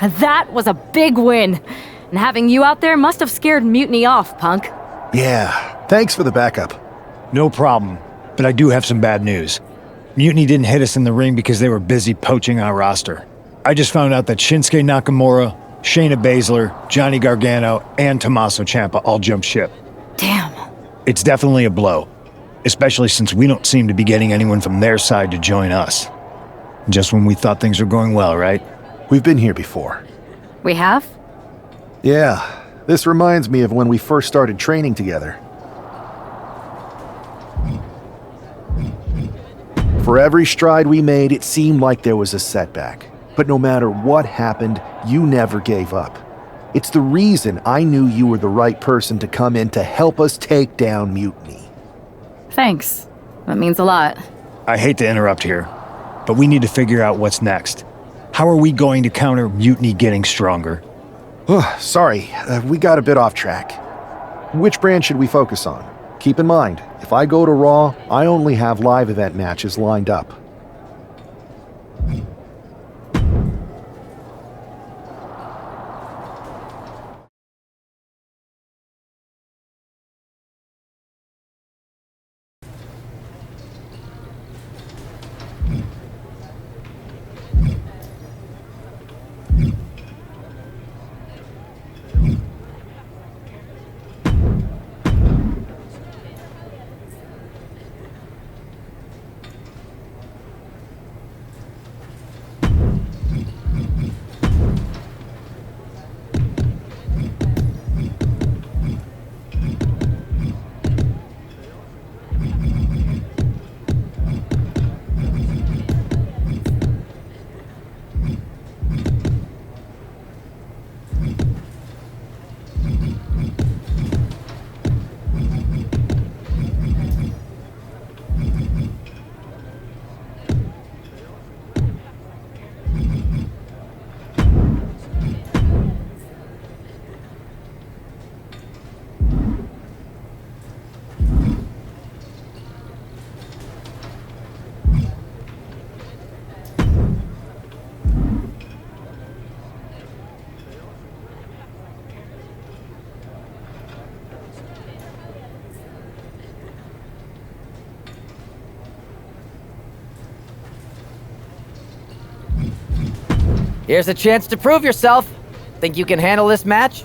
That was a big win. And having you out there must have scared Mutiny off, punk. Yeah, thanks for the backup. No problem, but I do have some bad news. Mutiny didn't hit us in the ring because they were busy poaching our roster. I just found out that Shinsuke Nakamura, Shayna Baszler, Johnny Gargano, and Tommaso Ciampa all jumped ship. Damn. It's definitely a blow, especially since we don't seem to be getting anyone from their side to join us. Just when we thought things were going well, right? We've been here before. We have? Yeah, this reminds me of when we first started training together. For every stride we made, it seemed like there was a setback. But no matter what happened, you never gave up. It's the reason I knew you were the right person to come in to help us take down Mutiny. Thanks. That means a lot. I hate to interrupt here, but we need to figure out what's next. How are we going to counter Mutiny getting stronger? Sorry, we got a bit off track. Which brand should we focus on? Keep in mind, if I go to Raw, I only have live event matches lined up. Here's a chance to prove yourself. Think you can handle this match?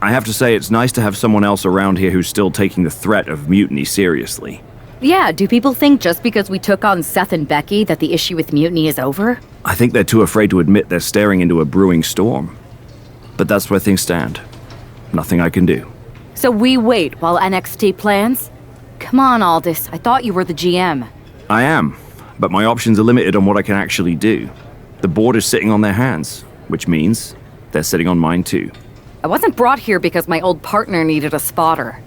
I have to say it's nice to have someone else around here who's still taking the threat of mutiny seriously. Yeah, do people think just because we took on Seth and Becky that the issue with mutiny is over? I think they're too afraid to admit they're staring into a brewing storm. But that's where things stand. Nothing I can do. So we wait while NXT plans? Come on, Aldous, I thought you were the GM. I am, but my options are limited on what I can actually do. The board is sitting on their hands, which means they're sitting on mine too. I wasn't brought here because my old partner needed a spotter.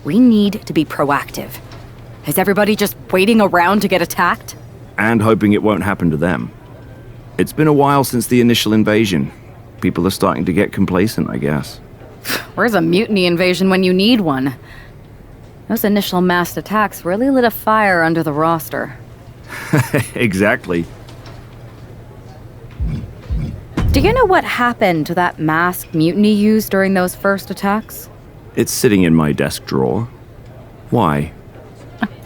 We need to be proactive. Is everybody just waiting around to get attacked? And hoping it won't happen to them. It's been a while since the initial invasion. People are starting to get complacent, I guess. Where's a mutiny invasion when you need one? Those initial mass attacks really lit a fire under the roster. Exactly. Do you know what happened to that masked mutiny used during those first attacks? It's sitting in my desk drawer. Why?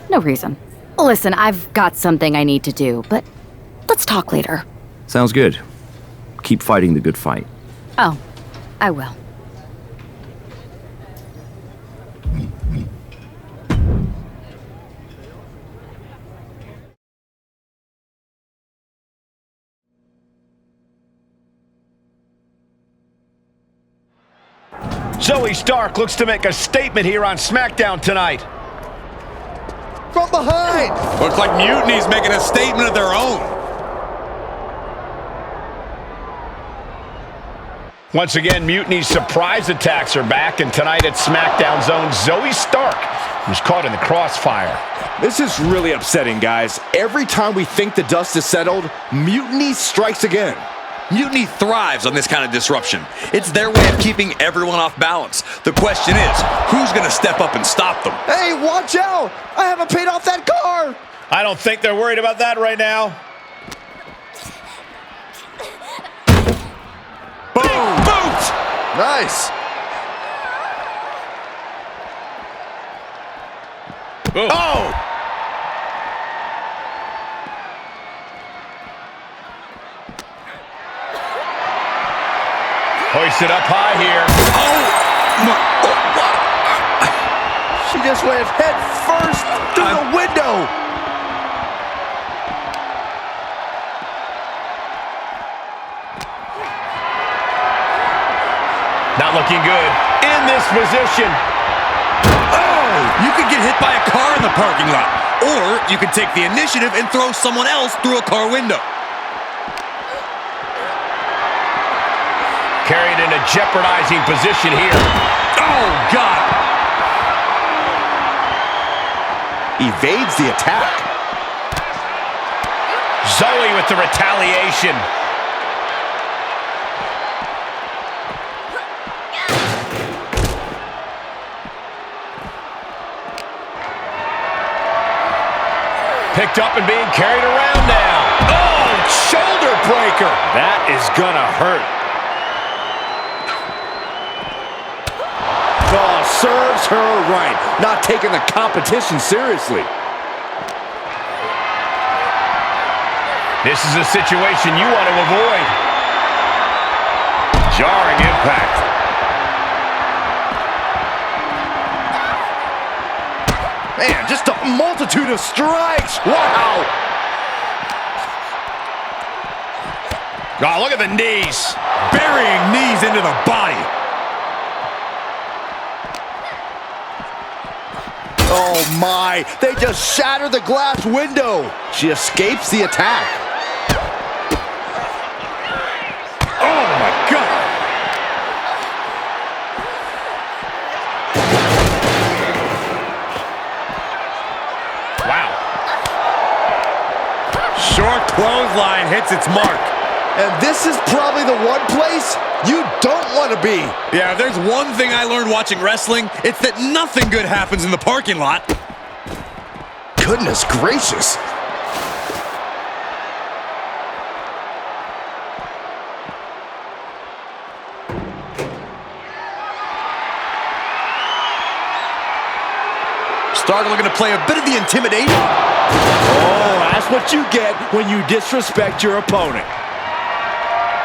No reason. Listen, I've got something I need to do, but let's talk later. Sounds good. Keep fighting the good fight. Oh, I will. Zoe Stark looks to make a statement here on SmackDown tonight. From behind! Looks like Mutiny's making a statement of their own. Once again, Mutiny's surprise attacks are back, and tonight at SmackDown Zone, Zoe Stark was caught in the crossfire. This is really upsetting, guys. Every time we think the dust is settled, Mutiny strikes again. Mutiny thrives on this kind of disruption. It's their way of keeping everyone off balance. The question is, who's going to step up and stop them? Hey, watch out! I haven't paid off that car! I don't think they're worried about that right now. Boom! Boot! Nice! Oh! Hoisted up high here. She just went head first through the window! Not looking good in this position. Oh! You could get hit by a car in the parking lot. Or you could take the initiative and throw someone else through a car window. Carried in a jeopardizing position here. Oh, God! Evades the attack. Zoe with the retaliation. Picked up and being carried around now. Oh, shoulder breaker. That is gonna hurt. Oh, serves her right. Not taking the competition seriously. This is a situation you want to avoid. Jarring impact. Man, just a multitude of strikes. Wow. Oh, look at the knees. Burying knees into the body. Oh my, they just shattered the glass window. She escapes the attack. Oh my God. Wow. Short clothesline hits its mark. And this is probably the one place you don't want to be. Yeah, if there's one thing I learned watching wrestling, it's that nothing good happens in the parking lot. Goodness gracious. Stark looking to play a bit of the intimidation. Oh, that's what you get when you disrespect your opponent.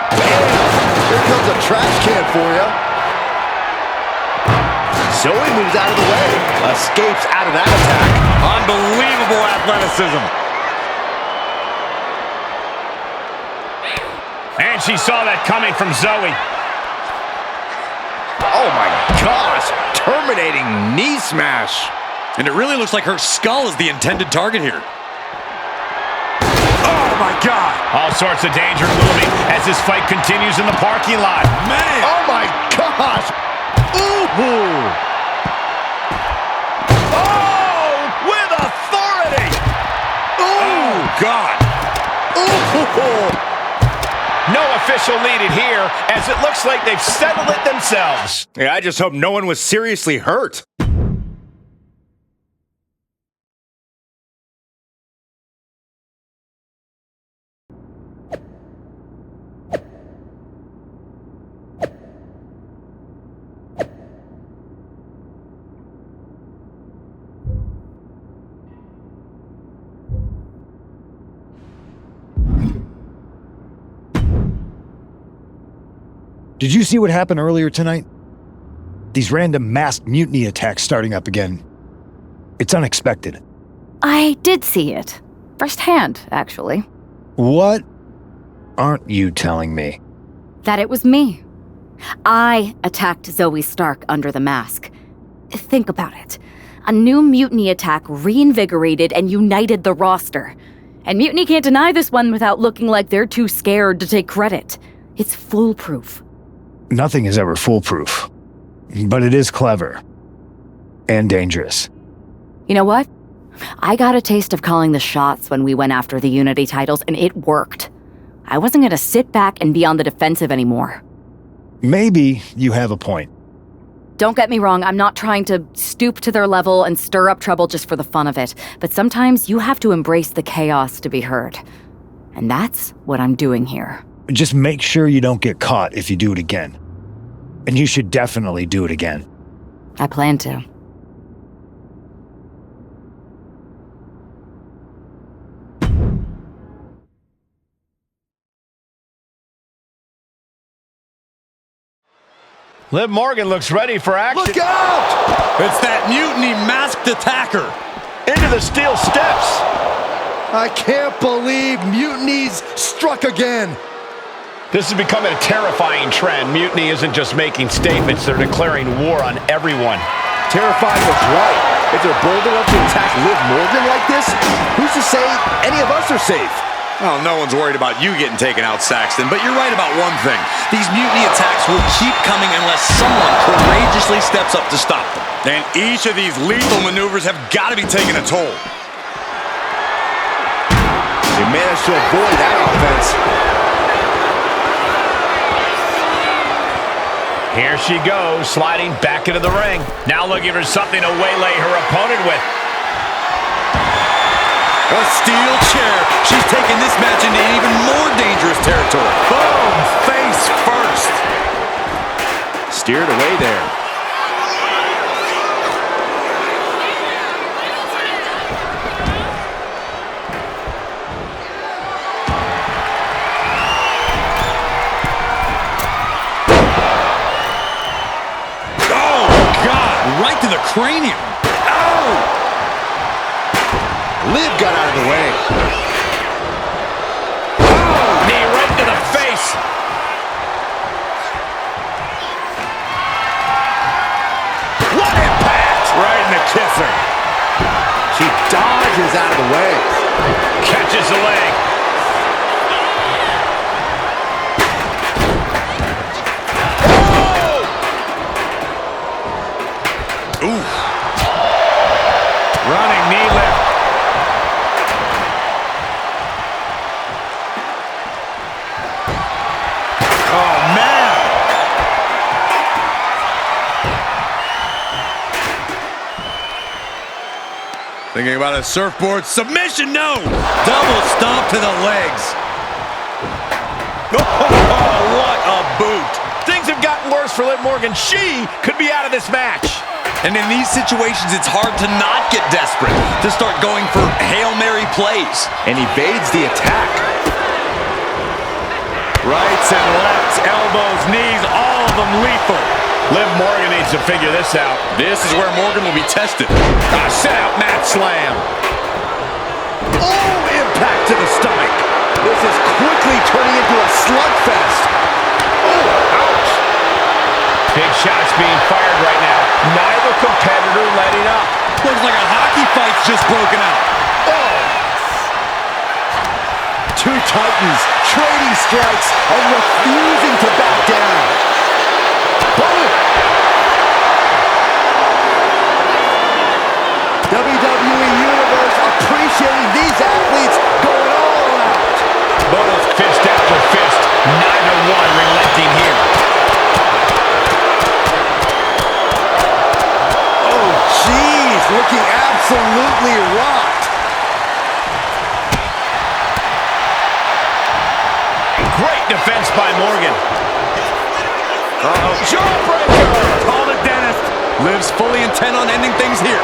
Here comes a trash can for you. Zoe moves out of the way. Escapes out of that attack. Unbelievable athleticism. And she saw that coming from Zoe. Oh my gosh. Terminating knee smash. And it really looks like her skull is the intended target here. Oh my God. All sorts of danger looming as this fight continues in the parking lot. Man! Oh my gosh. Ooh. Oh, with authority. Oh, God. Ooh. No official needed here, as it looks like they've settled it themselves. Yeah, I just hope no one was seriously hurt. Did you see what happened earlier tonight? These random masked mutiny attacks starting up again. It's unexpected. I did see it. Firsthand, actually. What aren't you telling me? That it was me. I attacked Zoe Stark under the mask. Think about it. A new mutiny attack reinvigorated and united the roster. And Mutiny can't deny this one without looking like they're too scared to take credit. It's foolproof. Nothing is ever foolproof. But it is clever. And dangerous. You know what? I got a taste of calling the shots when we went after the Unity titles, and it worked. I wasn't gonna sit back and be on the defensive anymore. Maybe you have a point. Don't get me wrong, I'm not trying to stoop to their level and stir up trouble just for the fun of it, but sometimes you have to embrace the chaos to be heard. And that's what I'm doing here. Just make sure you don't get caught if you do it again. And you should definitely do it again. I plan to. Liv Morgan looks ready for action. Look out! It's that mutiny masked attacker. Into the steel steps. I can't believe Mutiny's struck again. This is becoming a terrifying trend. Mutiny isn't just making statements, they're declaring war on everyone. Terrified was right. If they're bold enough to attack Liv Morgan like this, who's to say any of us are safe? Well, no one's worried about you getting taken out, Saxton, but you're right about one thing. These mutiny attacks will keep coming unless someone courageously steps up to stop them. And each of these lethal maneuvers have got to be taking a toll. They managed to avoid that offense. Here she goes, sliding back into the ring. Now looking for something to waylay her opponent with. A steel chair. She's taking this match into even more dangerous territory. Boom! Face first. Steered away there. Right to the cranium. Oh! Liv got out of the way. Oh! Knee right to the face. What impact! Right in the kisser. She dodges out of the way. Catches the leg. Running knee lift. Oh, man. Thinking about a surfboard submission? No! Double stomp to the legs. Oh, what a boot. Things have gotten worse for Liv Morgan. She could be out of this match. And in these situations, it's hard to not get desperate, to start going for Hail Mary plays. And evades the attack. Rights and lefts, elbows, knees, all of them lethal. Liv Morgan needs to figure this out. This is where Morgan will be tested. Set out mat slam. Oh, impact to the stomach. This is quickly turning into a slugfest. Oh, ouch. Big shots being fired right now. Neither competitor letting up. Looks like a hockey fight's just broken out. Oh. Two titans trading strikes and refusing to back down. Boom. WWE Universe appreciating these athletes going all out. Both fist after fist. Neither one relenting here. Oh, jeez, looking absolutely rocked. Great defense by Morgan. Uh-oh, jawbreaker! Call it, Dennis. Liv's fully intent on ending things here.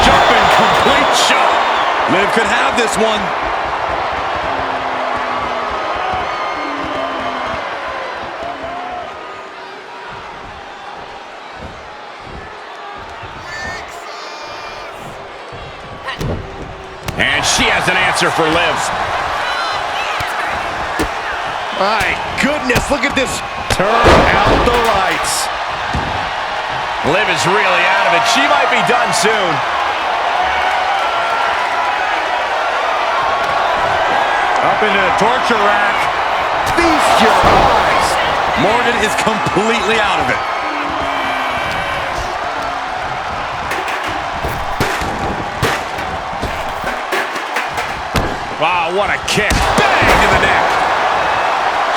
Jumping complete shot. Liv could have this one. And she has an answer for Liv. My goodness, look at this. Turn out the lights. Liv is really out of it. She might be done soon. Up into the torture rack. Feast your eyes. Morgan is completely out of it. Wow, what a kick. Bang in the neck.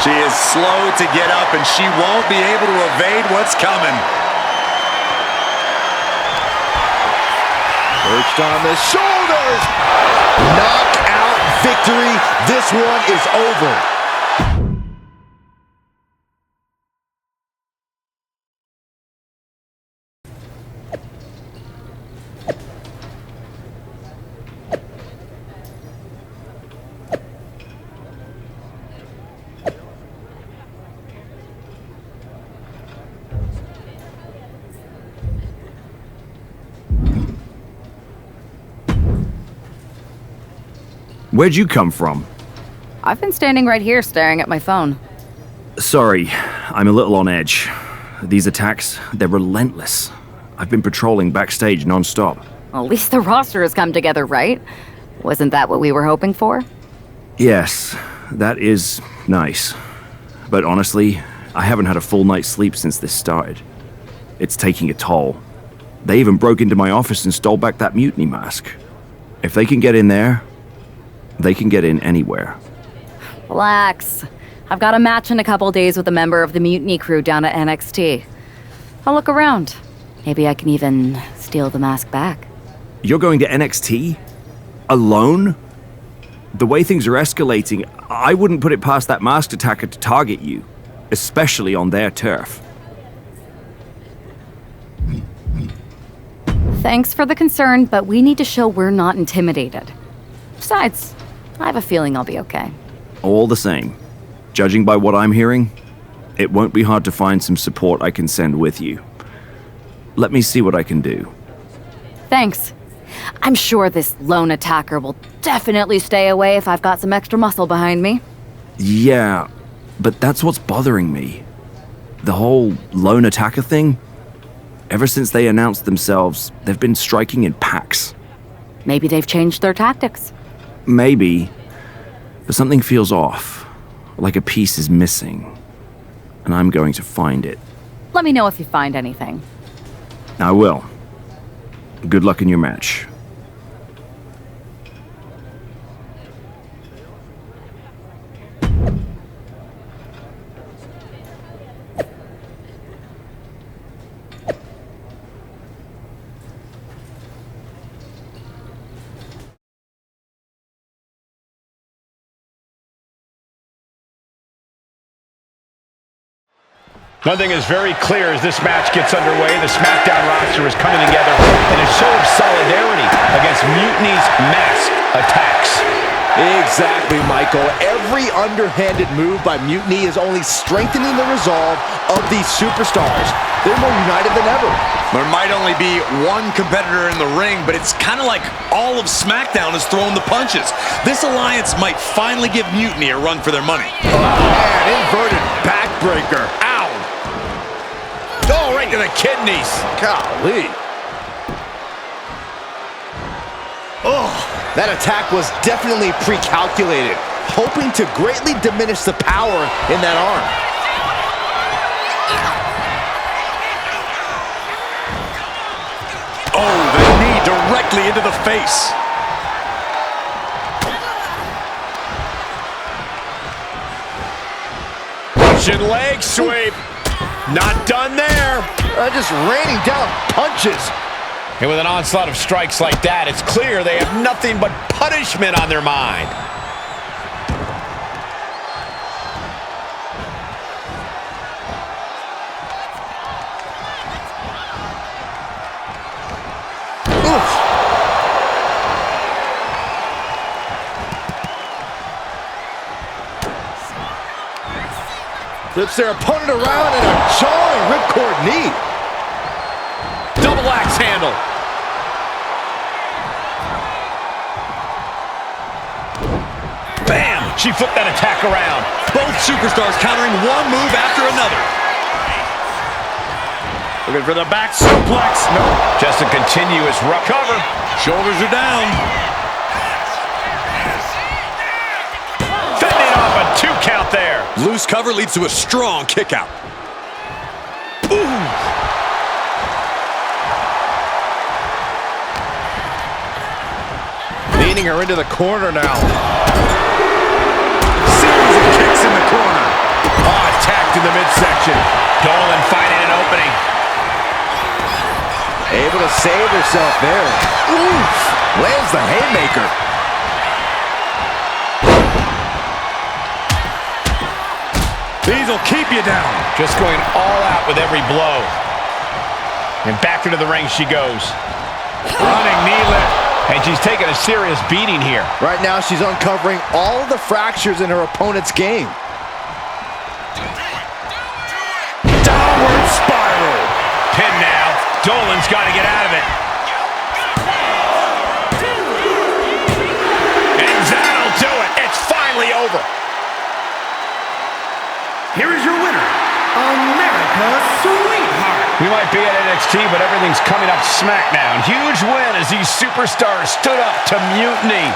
She is slow to get up, and she won't be able to evade what's coming. Perched on the shoulders. Knockout victory. This one is over. Where'd you come from? I've been standing right here staring at my phone. Sorry, I'm a little on edge. These attacks, they're relentless. I've been patrolling backstage non-stop. Well, at least the roster has come together, right? Wasn't that what we were hoping for? Yes, that is nice. But honestly, I haven't had a full night's sleep since this started. It's taking a toll. They even broke into my office and stole back that mutiny mask. If they can get in there, they can get in anywhere. Relax. I've got a match in a couple days with a member of the mutiny crew down at NXT. I'll look around. Maybe I can even steal the mask back. You're going to NXT? Alone? The way things are escalating, I wouldn't put it past that masked attacker to target you, especially on their turf. Thanks for the concern, but we need to show we're not intimidated. Besides, I have a feeling I'll be okay. All the same, judging by what I'm hearing, it won't be hard to find some support I can send with you. Let me see what I can do. Thanks. I'm sure this lone attacker will definitely stay away if I've got some extra muscle behind me. Yeah, but that's what's bothering me. The whole lone attacker thing? Ever since they announced themselves, they've been striking in packs. Maybe they've changed their tactics. Maybe, but something feels off, like a piece is missing, and I'm going to find it. Let me know if you find anything. I will. Good luck in your match. One thing is very clear as this match gets underway. The SmackDown roster is coming together in a show of solidarity against Mutiny's mass attacks. Exactly, Michael. Every underhanded move by Mutiny is only strengthening the resolve of these superstars. They're more united than ever. There might only be one competitor in the ring, but it's kind of like all of SmackDown is throwing the punches. This alliance might finally give Mutiny a run for their money. Oh, man, inverted backbreaker. Ow! Oh, right to the kidneys. Golly. Oh, that attack was definitely pre-calculated, hoping to greatly diminish the power in that arm. Oh, the knee directly into the face. Russian leg sweep. Not done there. Just raining down punches. And with an onslaught of strikes like that, it's clear they have nothing but punishment on their mind. Flips their opponent around in a jarring ripcord knee. Double axe handle. Bam! She flipped that attack around. Both superstars countering one move after another. Looking for the back suplex. No, just a continuous cover. Shoulders are down. Fending off a 2 count there. Loose cover leads to a strong kick out. Ooh. Leading her into the corner now. Series of kicks in the corner. Oh, attacked in the midsection. Dolan finding an opening. Able to save herself there. Oof! Lands the haymaker. These will keep you down. Just going all out with every blow. And back into the ring she goes. Running knee lift. And she's taking a serious beating here. Right now, she's uncovering all of the fractures in her opponent's game. Downward spiral. Pin now. Dolan's got to get out of it. And that'll do it. It's finally over. Here is your winner, America's Sweetheart. We might be at NXT, but everything's coming up SmackDown. Huge win as these superstars stood up to Mutiny.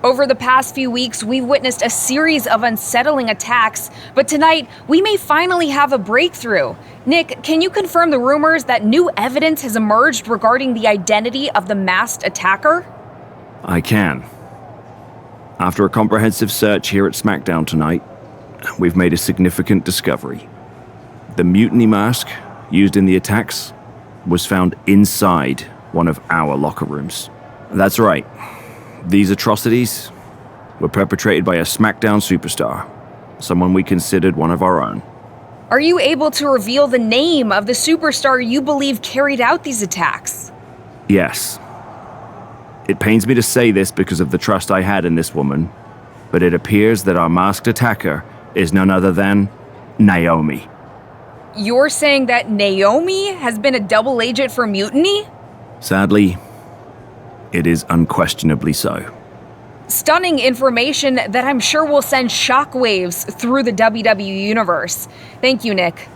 Over the past few weeks, we've witnessed a series of unsettling attacks, but tonight, we may finally have a breakthrough. Nick, can you confirm the rumors that new evidence has emerged regarding the identity of the masked attacker? I can. After a comprehensive search here at SmackDown tonight, we've made a significant discovery. The mutiny mask used in the attacks was found inside one of our locker rooms. That's right. These atrocities were perpetrated by a SmackDown superstar, someone we considered one of our own. Are you able to reveal the name of the superstar you believe carried out these attacks? Yes. It pains me to say this because of the trust I had in this woman, but it appears that our masked attacker is none other than Naomi. You're saying that Naomi has been a double agent for Mutiny? Sadly, it is unquestionably so. Stunning information that I'm sure will send shockwaves through the WWE universe. Thank you, Nick.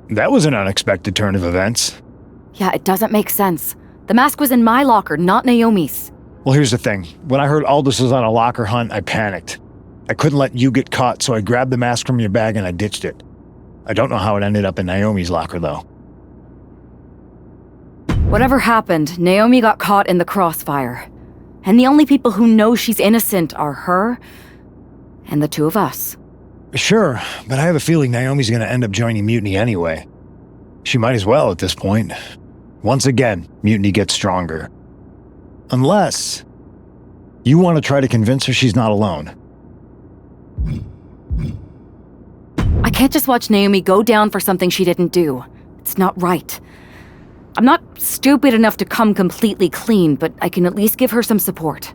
That was an unexpected turn of events. Yeah, it doesn't make sense. The mask was in my locker, not Naomi's. Well, here's the thing. When I heard Aldous was on a locker hunt, I panicked. I couldn't let you get caught, so I grabbed the mask from your bag and I ditched it. I don't know how it ended up in Naomi's locker, though. Whatever happened, Naomi got caught in the crossfire. And the only people who know she's innocent are her and the two of us. Sure, but I have a feeling Naomi's gonna end up joining Mutiny anyway. She might as well at this point. Once again, Mutiny gets stronger. Unless you want to try to convince her she's not alone. I can't just watch Naomi go down for something she didn't do. It's not right. I'm not stupid enough to come completely clean, but I can at least give her some support.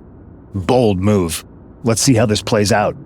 Bold move. Let's see how this plays out.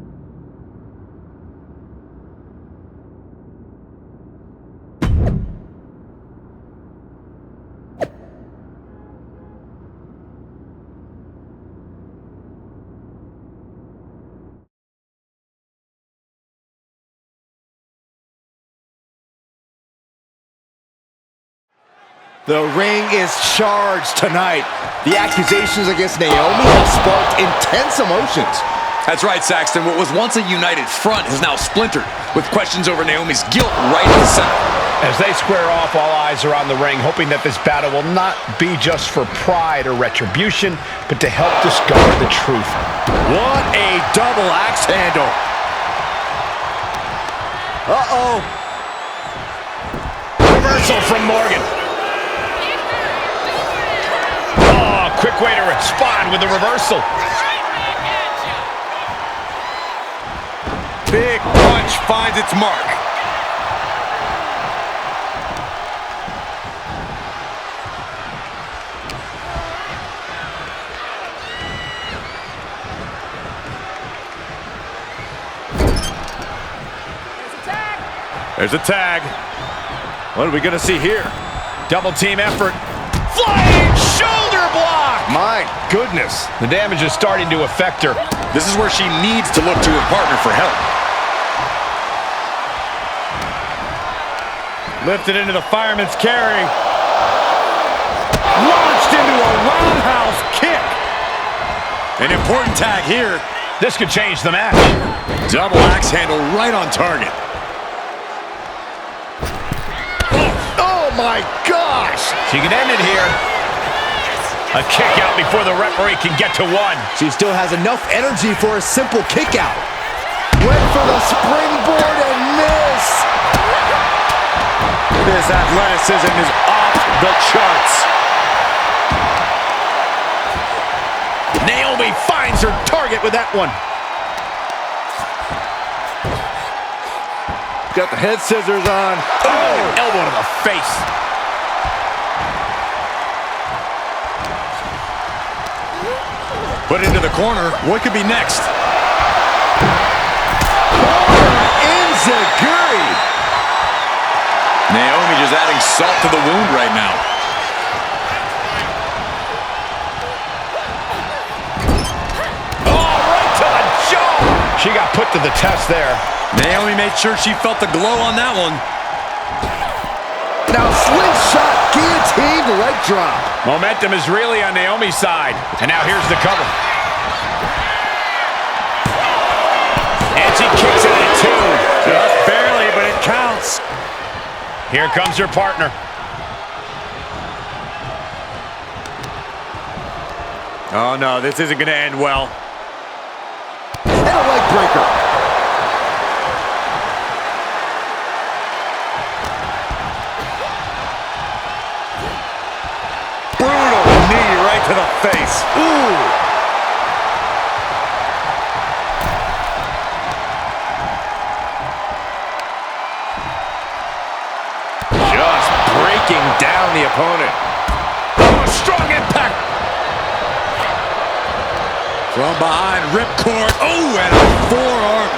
The ring is charged tonight. The accusations against Naomi have sparked intense emotions. That's right, Saxton. What was once a united front has now splintered, with questions over Naomi's guilt right in the center. As they square off, all eyes are on the ring, hoping that this battle will not be just for pride or retribution, but to help discover the truth. What a double axe handle. Uh-oh. Reversal from Morgan. Quick way to respond with a reversal. Big punch finds its mark. There's a tag. What are we going to see here? Double team effort. Flying shoulder block! My goodness. The damage is starting to affect her. This is where she needs to look to her partner for help. Lifted into the fireman's carry. Launched into a roundhouse kick. An important tag here. This could change the match. Double axe handle right on target. Oh my gosh! She can end it here. A kick out before the referee can get to one. She still has enough energy for a simple kick out. Went for the springboard and miss. This athleticism is off the charts. Naomi finds her target with that one. Got the head scissors on. Oh! Elbow to the face. Put into the corner. What could be next? Enziguri. Naomi just adding salt to the wound right now. Oh, right to the jaw. She got put to the test there. Naomi made sure she felt the glow on that one. Now slingshot, guillotine, leg drop. Momentum is really on Naomi's side. And now here's the cover. And she kicks it at two. Just barely, but it counts. Here comes her partner. Oh no, this isn't going to end well. And a leg breaker. To the face. Ooh. Just breaking down the opponent. Oh, strong impact. From behind, ripcord. Oh, and a forearm.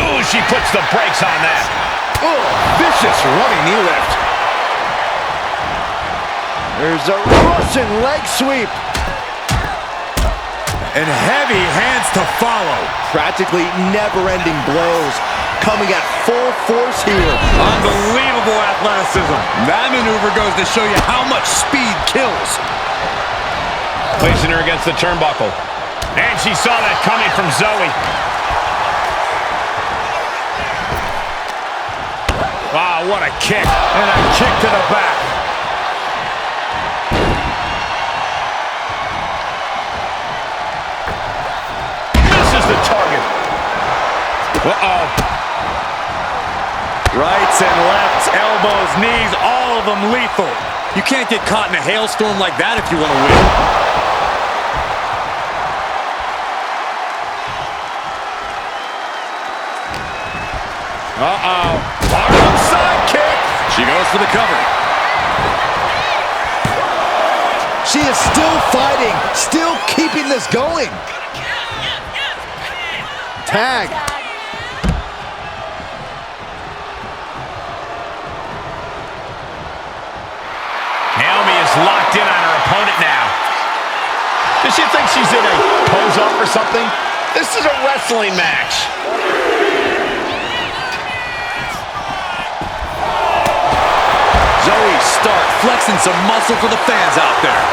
Oh, she puts the brakes on that. Oh, vicious running knee lift. There's a Russian leg sweep. And heavy hands to follow. Practically never-ending blows coming at full force here. Unbelievable athleticism. That maneuver goes to show you how much speed kills. Placing her against the turnbuckle. And she saw that coming from Zoe. Oh, what a kick. And a kick to the back. Misses the target. Uh-oh. Rights and lefts, elbows, knees, all of them lethal. You can't get caught in a hailstorm like that if you want to win. Uh-oh. Arm side kick. She goes for the cover. She is still fighting, still keeping this going. Tag. Naomi is locked in on her opponent now. Does she think she's in a pose-up or something? This is a wrestling match. Zoe Stark flexing some muscle for the fans out there.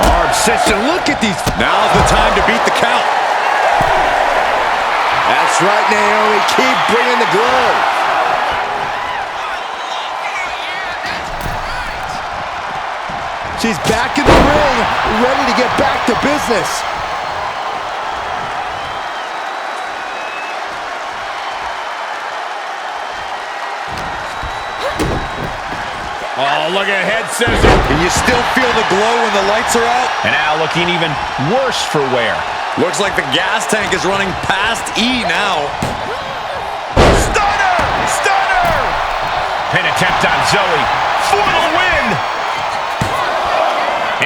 Arm system. Look at these. Now's the time to beat the count. That's right, Naomi. Keep bringing the glow. She's back in the ring, ready to get back to business. Oh, look at head scissor. Can you still feel the glow when the lights are out? And now looking even worse for wear. Looks like the gas tank is running past E now. Stunner! Stunner! Pin attempt on Zoe for the win!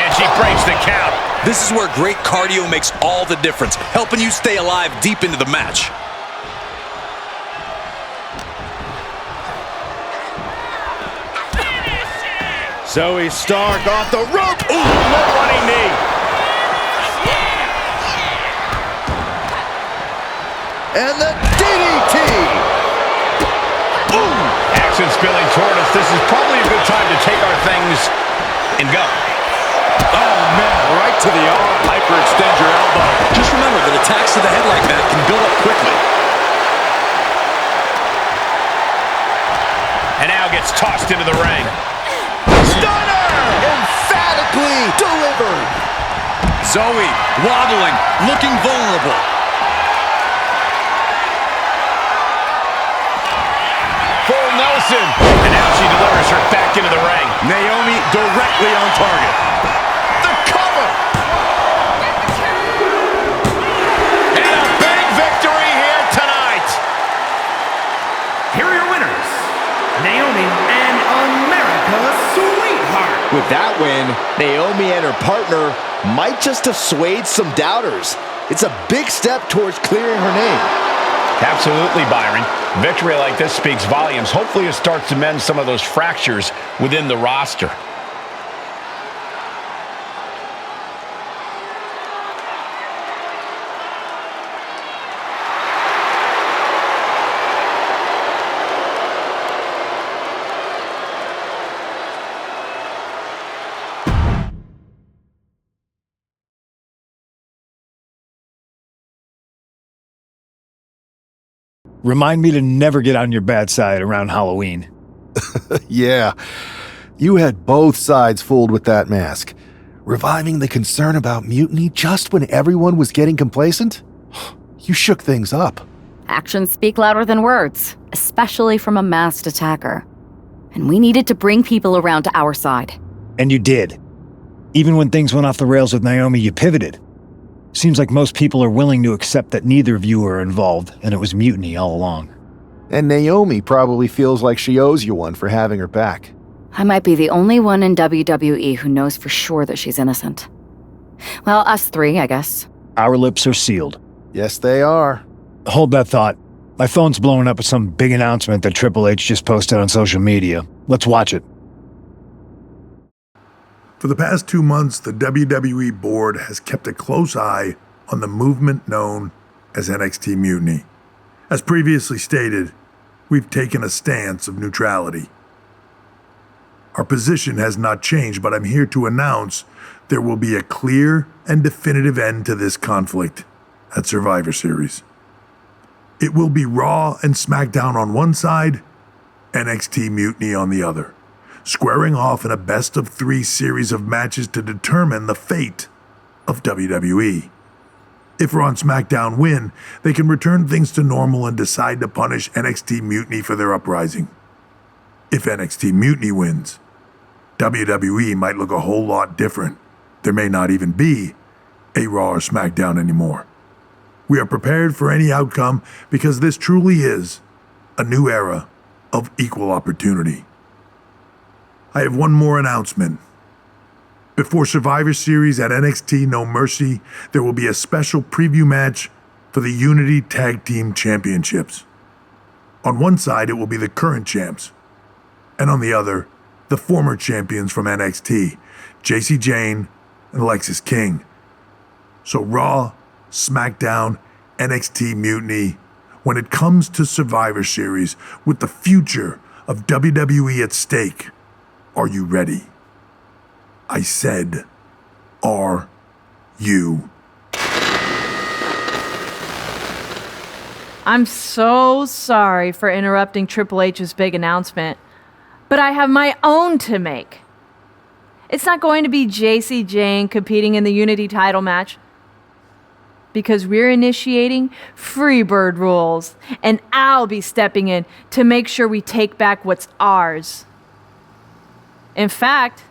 And she breaks the count. This is where great cardio makes all the difference, helping you stay alive deep into the match. Zoe Stark off the rope. Ooh, low running knee. And the DDT. Ooh, action spilling toward us. This is probably a good time to take our things and go. Oh, man, right to the arm. Hyperextend your elbow. Just remember that attacks to the head like that can build up quickly. And now gets tossed into the ring. Stunner! Emphatically delivered. Zoe wobbling, looking vulnerable. Full Nelson. And now she delivers her back into the ring. Naomi directly on target. The cover. And a big victory here tonight. Here are your winners, Naomi and America's Sweetheart. With that win, Naomi and her partner might just assuage some doubters. It's a big step towards clearing her name. Absolutely, Byron. Victory like this speaks volumes. Hopefully it starts to mend some of those fractures within the roster. Remind me to never get on your bad side around Halloween. Yeah, you had both sides fooled with that mask. Reviving the concern about mutiny just when everyone was getting complacent? You shook things up. Actions speak louder than words, especially from a masked attacker. And we needed to bring people around to our side. And you did. Even when things went off the rails with Naomi, you pivoted. Seems like most people are willing to accept that neither of you are involved, and it was mutiny all along. And Naomi probably feels like she owes you one for having her back. I might be the only one in WWE who knows for sure that she's innocent. Well, us three, I guess. Our lips are sealed. Yes, they are. Hold that thought. My phone's blowing up with some big announcement that Triple H just posted on social media. Let's watch it. For the past 2 months, the WWE board has kept a close eye on the movement known as NXT Mutiny. As previously stated, we've taken a stance of neutrality. Our position has not changed, but I'm here to announce there will be a clear and definitive end to this conflict at Survivor Series. It will be Raw and SmackDown on one side, NXT Mutiny on the other, squaring off in a best-of-3 series of matches to determine the fate of WWE. If Raw and SmackDown win, they can return things to normal and decide to punish NXT Mutiny for their uprising. If NXT Mutiny wins, WWE might look a whole lot different. There may not even be a Raw or SmackDown anymore. We are prepared for any outcome because this truly is a new era of equal opportunity. I have one more announcement. Before Survivor Series at NXT No Mercy, there will be a special preview match for the Unity Tag Team Championships. On one side, it will be the current champs, and on the other, the former champions from NXT, Jacy Jayne and Alexis King. So Raw, SmackDown, NXT Mutiny, when it comes to Survivor Series with the future of WWE at stake, are you ready? I said, are you? I'm so sorry for interrupting Triple H's big announcement, but I have my own to make. It's not going to be Jacy Jayne competing in the Unity title match, because we're initiating Freebird rules, and I'll be stepping in to make sure we take back what's ours. In fact,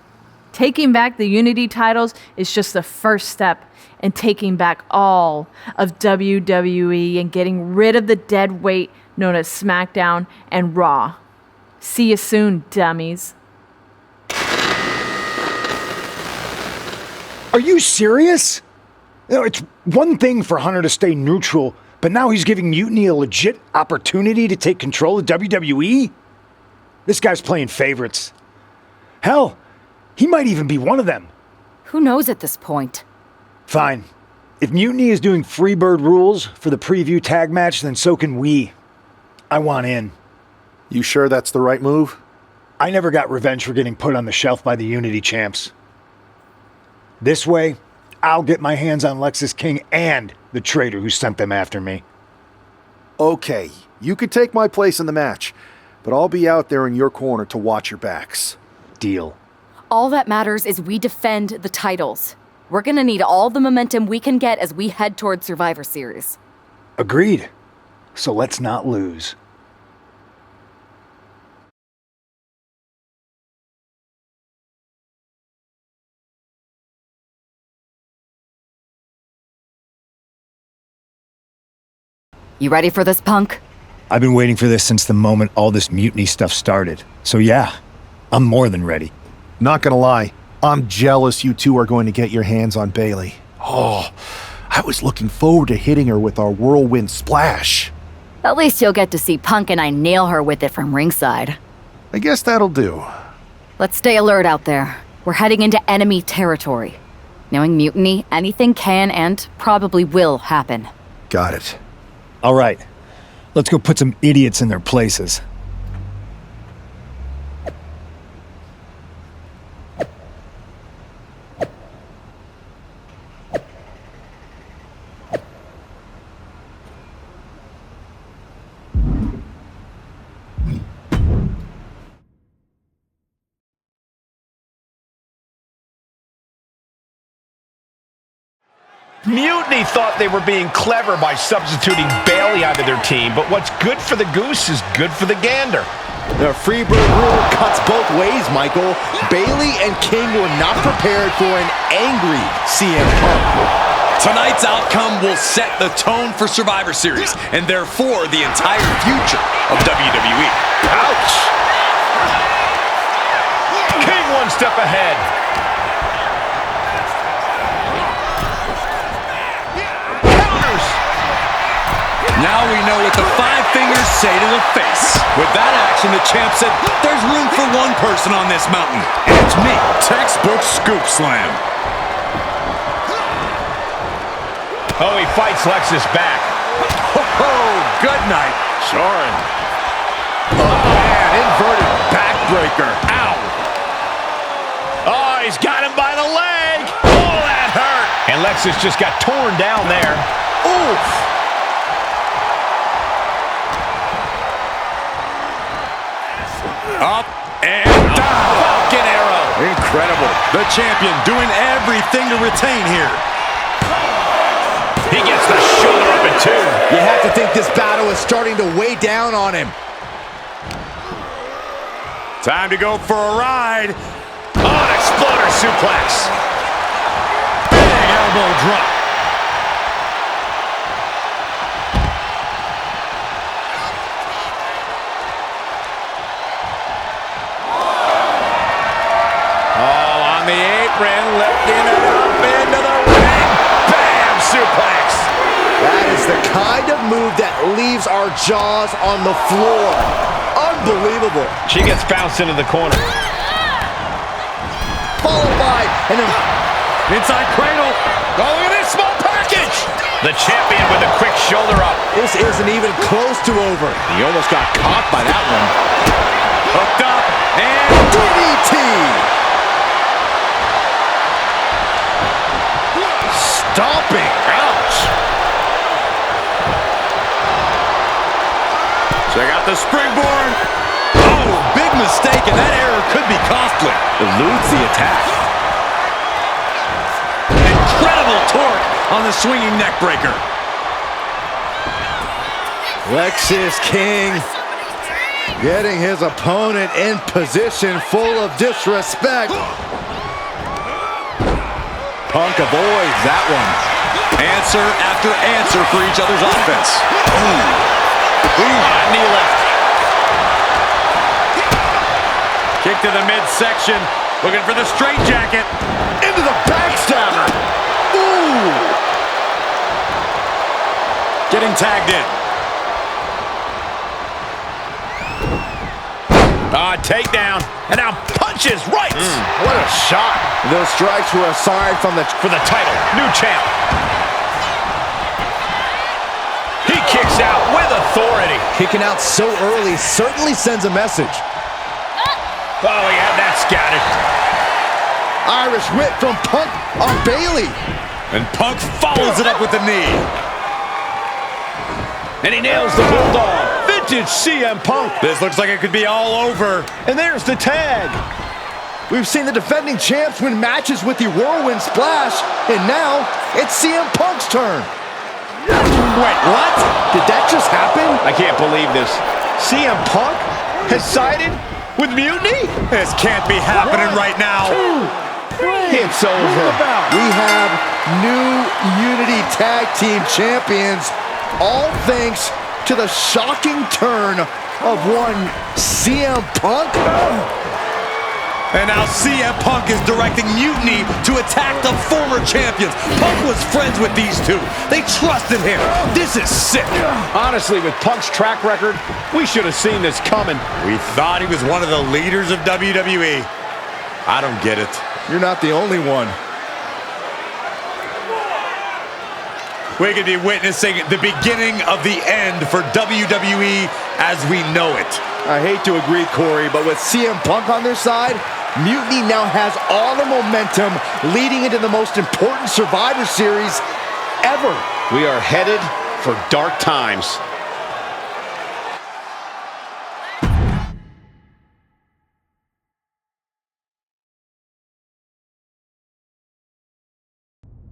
taking back the Unity titles is just the first step in taking back all of WWE and getting rid of the dead weight known as SmackDown and Raw. See you soon, dummies. Are you serious? You know, it's one thing for Hunter to stay neutral, but now he's giving Mutiny a legit opportunity to take control of WWE? This guy's playing favorites. Hell, he might even be one of them. Who knows at this point? Fine. If Mutiny is doing Freebird rules for the preview tag match, then so can we. I want in. You sure that's the right move? I never got revenge for getting put on the shelf by the Unity champs. This way, I'll get my hands on Alexis King and the traitor who sent them after me. Okay, you could take my place in the match, but I'll be out there in your corner to watch your backs. Deal. All that matters is we defend the titles. We're gonna need all the momentum we can get as we head toward Survivor Series. Agreed. So let's not lose. You ready for this, punk? I've been waiting for this since the moment all this Mutiny stuff started. So yeah, I'm more than ready. Not gonna lie, I'm jealous you two are going to get your hands on Bayley. Oh, I was looking forward to hitting her with our whirlwind splash. At least you'll get to see Punk and I nail her with it from ringside. I guess that'll do. Let's stay alert out there. We're heading into enemy territory. Knowing Mutiny, anything can and probably will happen. Got it. All right, let's go put some idiots in their places. Mutiny thought they were being clever by substituting Bayley onto their team, but what's good for the goose is good for the gander. The Freebird rule cuts both ways, Michael. Bayley and King were not prepared for an angry CM Punk. Tonight's outcome will set the tone for Survivor Series, and therefore the entire future of WWE. Ouch! King one step ahead. Now we know what the five fingers say to the face. With that action, the champ said, there's room for one person on this mountain. And it's me. Textbook scoop slam. Oh, he fights Lexus back. Oh, good night. Soren. Oh, man, inverted backbreaker. Ow. Oh, he's got him by the leg. Oh, that hurt. And Lexus just got torn down there. Oof. Up and down. Falcon arrow. Incredible. The champion doing everything to retain here. He gets the shoulder up in two. You have to think this battle is starting to weigh down on him. Time to go for a ride. Oh, an exploder suplex. Big elbow drop. Oh, on the apron, lifting it up into the ring. Bam, suplex. That is the kind of move that leaves our jaws on the floor. Unbelievable. She gets bounced into the corner. Followed by an Inside cradle. Oh, look at this small package. The champion with a quick shoulder up. This isn't even close to over. He almost got caught by that one. Hooked up and DDT. stomping. Ouch. Check out the springboard. Oh, big mistake, and that error could be costly. Eludes the attack. Incredible torque on the swinging neck breaker. Lexus King getting his opponent in position full of disrespect. Punk avoids that one. Answer after answer for each other's offense. Knee lift. Kick to the midsection. Looking for the straitjacket. Into the backstabber. Ooh. Getting tagged in. Takedown. And now punches right. What a shot. Those strikes were a sign for the title. New champ. He kicks out with authority. Kicking out so early certainly sends a message. Oh, he had that scattered. Irish whip from Punk on Bailey. And Punk follows it up with the knee. And he nails the Bulldog. Vintage CM Punk. This looks like it could be all over. And there's the tag. We've seen the defending champs win matches with the Whirlwind Splash, and now it's CM Punk's turn. Wait, what? Did that just happen? I can't believe this. CM Punk has sided with Mutiny? This can't be happening right now. It's over. We have new Unity Tag Team Champions, all thanks to the shocking turn of one CM Punk. And now CM Punk is directing Mutiny to attack the former champions. Punk was friends with these two. They trusted him. This is sick. Honestly, with Punk's track record, we should have seen this coming. We thought he was one of the leaders of WWE. I don't get it. You're not the only one. We could be witnessing the beginning of the end for WWE as we know it. I hate to agree, Corey, but with CM Punk on their side, Mutiny now has all the momentum leading into the most important Survivor Series ever. We are headed for dark times.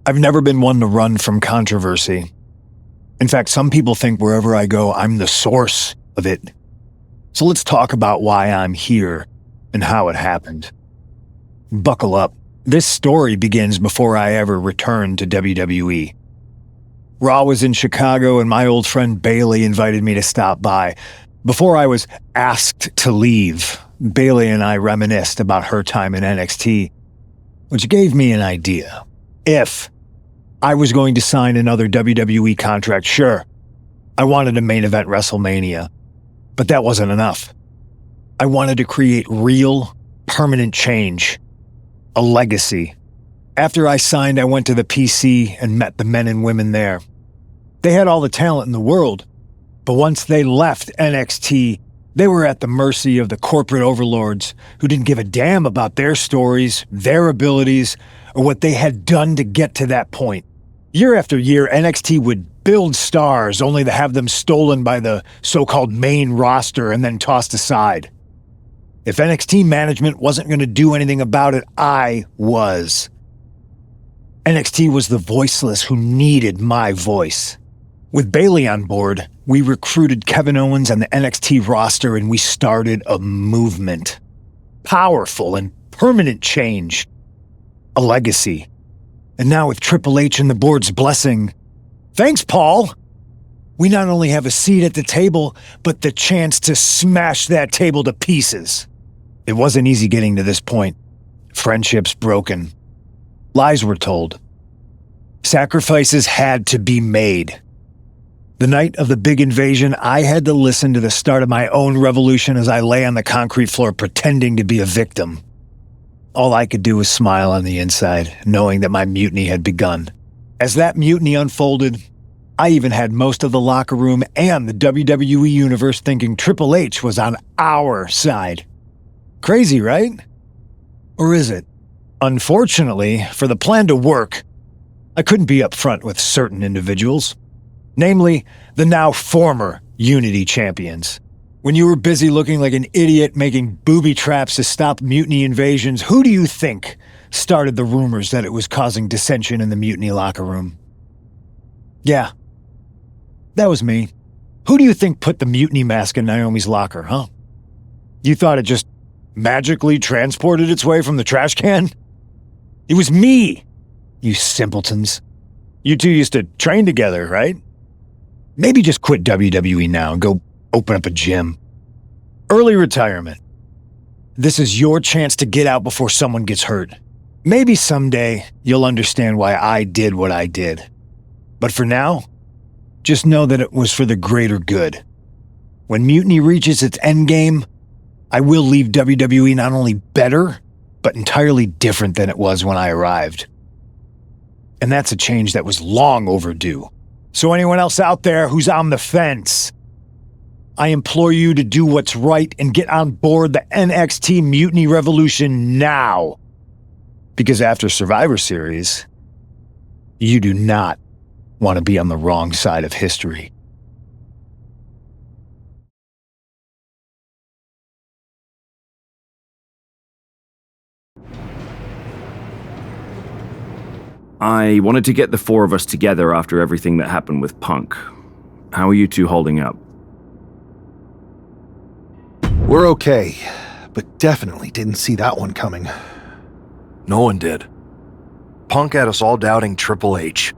I've never been one to run from controversy. In fact, some people think wherever I go, I'm the source of it. So let's talk about why I'm here and how it happened. Buckle up. This story begins before I ever returned to WWE. Raw was in Chicago and my old friend Bailey invited me to stop by. Before I was asked to leave, Bailey and I reminisced about her time in NXT, which gave me an idea. If I was going to sign another WWE contract, sure, I wanted to main event WrestleMania, but that wasn't enough. I wanted to create real, permanent change, a legacy. After I signed, I went to the PC and met the men and women there. They had all the talent in the world, but once they left NXT, They were at the mercy of the corporate overlords who didn't give a damn about their stories, their abilities, or what they had done to get to that point. Year after year, NXT would build stars only to have them stolen by the so-called main roster and then tossed aside. If NXT management wasn't going to do anything about it, I was. NXT was the voiceless who needed my voice. With Bayley on board, we recruited Kevin Owens and the NXT roster, and we started a movement. Powerful and permanent change. A legacy. And now with Triple H and the board's blessing, thanks, Paul! We not only have a seat at the table, but the chance to smash that table to pieces. It wasn't easy getting to this point. Friendships broken. Lies were told. Sacrifices had to be made. The night of the big invasion, I had to listen to the start of my own revolution as I lay on the concrete floor pretending to be a victim. All I could do was smile on the inside, knowing that my mutiny had begun. As that mutiny unfolded, I even had most of the locker room and the WWE Universe thinking Triple H was on our side. Crazy, right? Or is it? Unfortunately, for the plan to work, I couldn't be upfront with certain individuals. Namely, the now former Unity champions. When you were busy looking like an idiot making booby traps to stop mutiny invasions, who do you think started the rumors that it was causing dissension in the mutiny locker room? Yeah, that was me. Who do you think put the mutiny mask in Naomi's locker, huh? You thought it just magically transported its way from the trash can? It was me, you simpletons. You two used to train together, right? Maybe just quit WWE now and go open up a gym. Early retirement. This is your chance to get out before someone gets hurt. Maybe someday you'll understand why I did what I did. But for now, just know that it was for the greater good. When Mutiny reaches its endgame, I will leave WWE not only better, but entirely different than it was when I arrived. And that's a change that was long overdue. So anyone else out there who's on the fence, I implore you to do what's right and get on board the NXT Mutiny Revolution now. Because after Survivor Series, you do not want to be on the wrong side of history. I wanted to get the four of us together after everything that happened with Punk. How are you two holding up? We're okay, but definitely didn't see that one coming. No one did. Punk had us all doubting Triple H.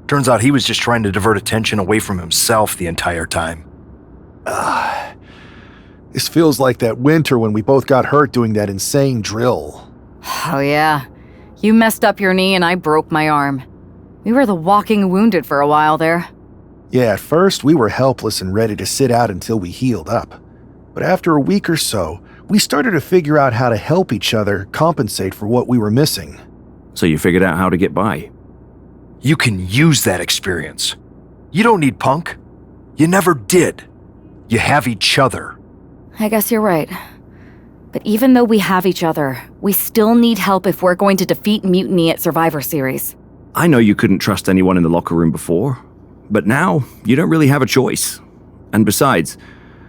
Turns out he was just trying to divert attention away from himself the entire time. This feels like that winter when we both got hurt doing that insane drill. Oh yeah. You messed up your knee and I broke my arm. We were the walking wounded for a while there. Yeah, at first we were helpless and ready to sit out until we healed up. But after a week or so, we started to figure out how to help each other compensate for what we were missing. So you figured out how to get by? You can use that experience. You don't need Punk. You never did. You have each other. I guess you're right. But even though we have each other, we still need help if we're going to defeat Mutiny at Survivor Series. I know you couldn't trust anyone in the locker room before, but now you don't really have a choice. And besides,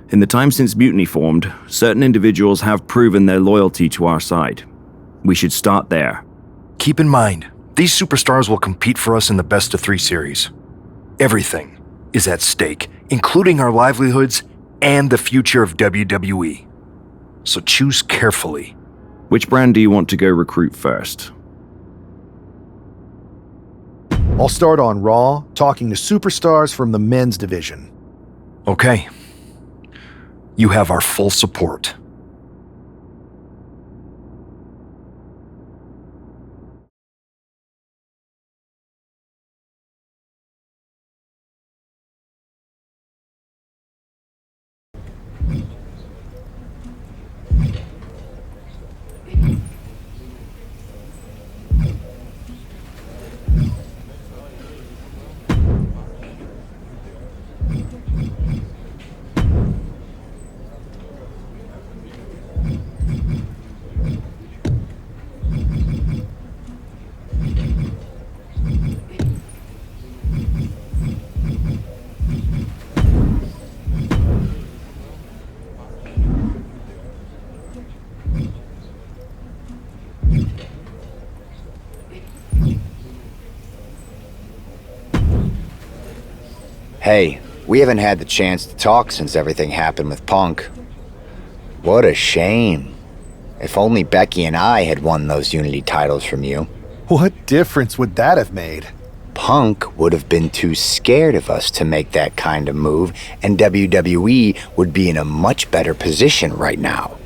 in the time since Mutiny formed, certain individuals have proven their loyalty to our side. We should start there. Keep in mind, these superstars will compete for us in the best-of-3 series. Everything is at stake, including our livelihoods and the future of WWE. So choose carefully. Which brand do you want to go recruit first? I'll start on Raw, talking to superstars from the men's division. Okay. You have our full support. Hey, we haven't had the chance to talk since everything happened with Punk. What a shame. If only Becky and I had won those Unity titles from you. What difference would that have made? Punk would have been too scared of us to make that kind of move, and WWE would be in a much better position right now.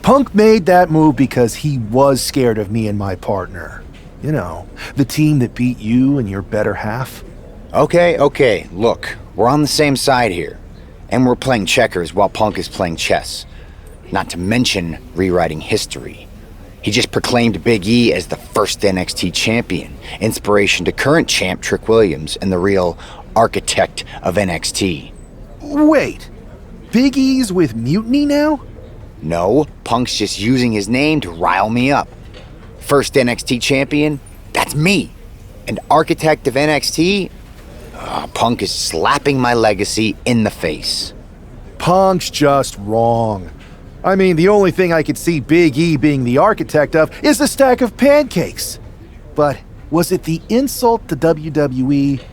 Punk made that move because he was scared of me and my partner. You know, the team that beat you and your better half. Okay, look, we're on the same side here. And we're playing checkers while Punk is playing chess. Not to mention rewriting history. He just proclaimed Big E as the first NXT champion, inspiration to current champ Trick Williams and the real architect of NXT. Wait, Big E's with Mutiny now? No, Punk's just using his name to rile me up. First NXT champion? That's me. And architect of NXT? Punk is slapping my legacy in the face. Punk's just wrong. I mean, the only thing I could see Big E being the architect of is the stack of pancakes. But was it the insult to WWE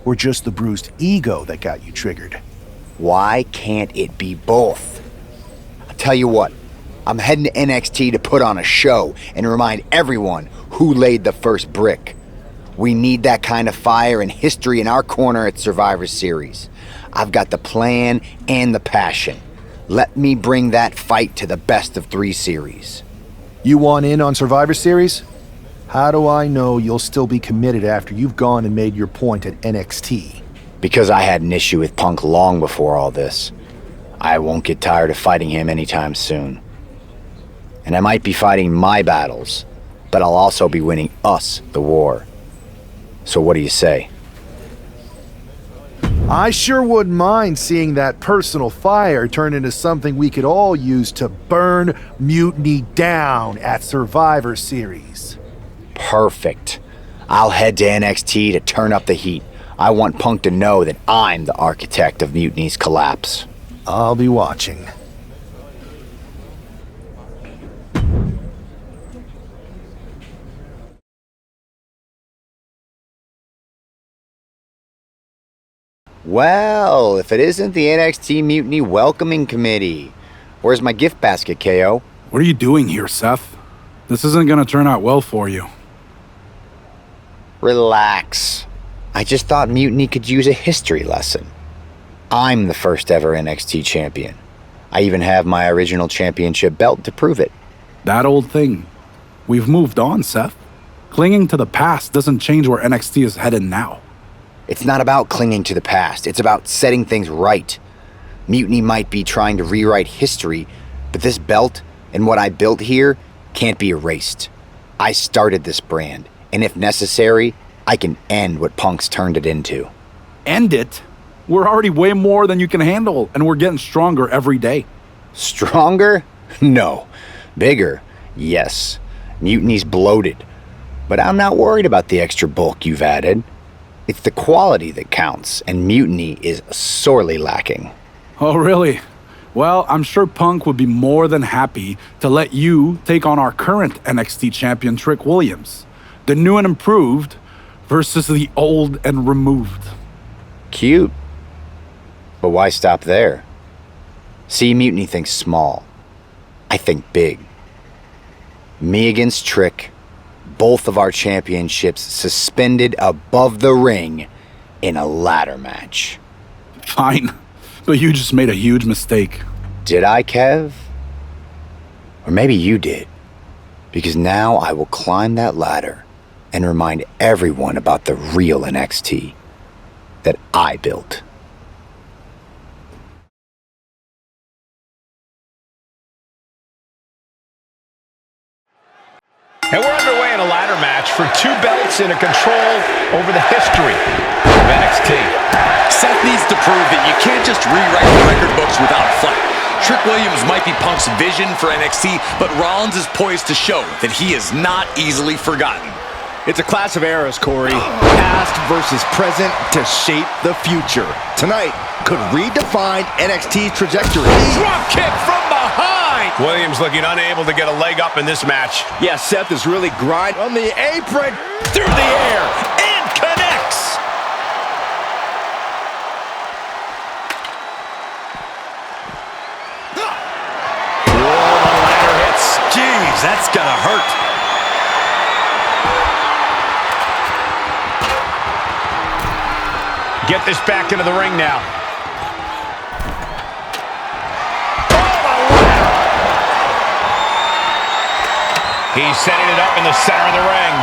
or just the bruised ego that got you triggered? Why can't it be both? I'll tell you what, I'm heading to NXT to put on a show and remind everyone who laid the first brick. We need that kind of fire and history in our corner at Survivor Series. I've got the plan and the passion. Let me bring that fight to the best of 3 series. You want in on Survivor Series? How do I know you'll still be committed after you've gone and made your point at NXT? Because I had an issue with Punk long before all this. I won't get tired of fighting him anytime soon. And I might be fighting my battles, but I'll also be winning us the war. So what do you say? I sure wouldn't mind seeing that personal fire turn into something we could all use to burn Mutiny down at Survivor Series. Perfect. I'll head to NXT to turn up the heat. I want Punk to know that I'm the architect of Mutiny's collapse. I'll be watching. Well, if it isn't the NXT Mutiny Welcoming Committee. Where's my gift basket, KO? What are you doing here, Seth? This isn't gonna turn out well for you. Relax. I just thought Mutiny could use a history lesson. I'm the first ever NXT champion. I even have my original championship belt to prove it. That old thing. We've moved on, Seth. Clinging to the past doesn't change where NXT is headed now. It's not about clinging to the past. It's about setting things right. Mutiny might be trying to rewrite history, but this belt and what I built here can't be erased. I started this brand, and if necessary, I can end what Punk's turned it into. End it? We're already way more than you can handle, and we're getting stronger every day. Stronger? No. Bigger? Yes. Mutiny's bloated. But I'm not worried about the extra bulk you've added. It's the quality that counts, and Mutiny is sorely lacking. Oh, really? Well, I'm sure Punk would be more than happy to let you take on our current NXT champion, Trick Williams. The new and improved versus the old and removed. Cute. But why stop there? See, Mutiny thinks small. I think big. Me against Trick. Both of our championships suspended above the ring in a ladder match. Fine, but you just made a huge mistake. Did I, Kev? Or maybe you did. Because now I will climb that ladder and remind everyone about the real NXT that I built. And we're underway in a ladder match for 2 belts and a control over the history of NXT. Seth needs to prove that you can't just rewrite the record books without a fight. Trick Williams might be Punk's vision for NXT, but Rollins is poised to show that he is not easily forgotten. It's a clash of eras, Corey. Past versus present to shape the future. Tonight could redefine NXT's trajectory. Drop kick from behind! Williams looking unable to get a leg up in this match. Yeah, Seth is really grinding on the apron. Through the air and connects! gotta hurt. Get this back into the ring now. He's setting it up in the center of the ring.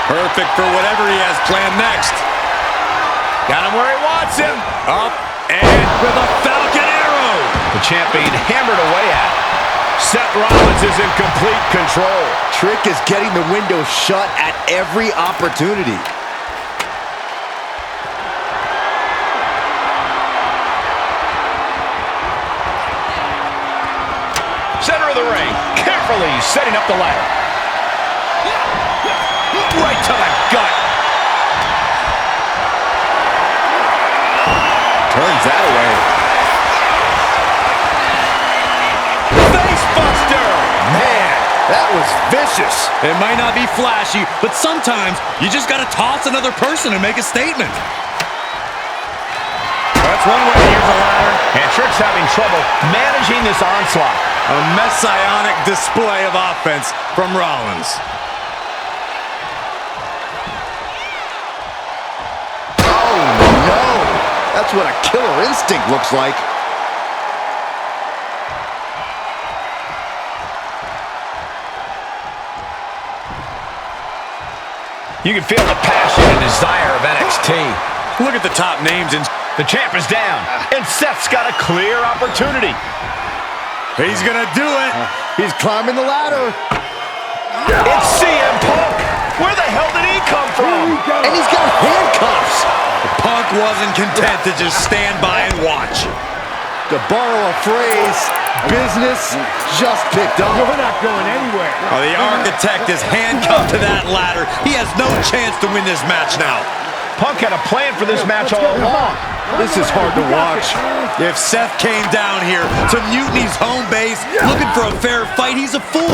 Perfect for whatever he has planned next. Got him where he wants him. Up and with a Falcon Arrow. The champ being hammered away at. Seth Rollins is in complete control. Trick is getting the window shut at every opportunity. Center of the ring, carefully setting up the ladder. Right to the gut. Turns that away. Face buster. Man, that was vicious. It might not be flashy, but sometimes you just gotta toss another person and make a statement. That's one way to use the ladder. And Trick's having trouble managing this onslaught. A messianic display of offense from Rollins. Oh, no. That's what a killer instinct looks like. You can feel the passion and desire of NXT. Look at the top names in. The champ is down, and Seth's got a clear opportunity. He's gonna do it. He's climbing the ladder. It's CM Punk. Where the hell did he come from? And he's got handcuffs. Punk wasn't content to just stand by and watch. To borrow a phrase, business just picked up. We're not going anywhere. Oh, the architect is handcuffed to that ladder. He has no chance to win this match now. Punk had a plan for this match all along. This is hard to watch. If Seth came down here to Mutiny's home base looking for a fair fight, he's a fool.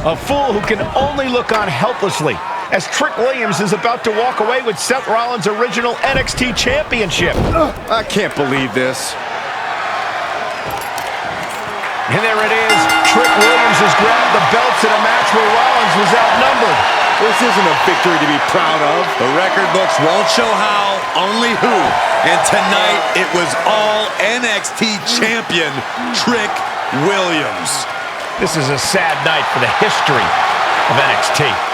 A fool who can only look on helplessly as Trick Williams is about to walk away with Seth Rollins' original NXT Championship. I can't believe this. And there it is. Trick Williams has grabbed the belts in a match where Rollins was outnumbered. This isn't a victory to be proud of. The record books won't show how, only who. And tonight, it was all NXT champion Trick Williams. This is a sad night for the history of NXT.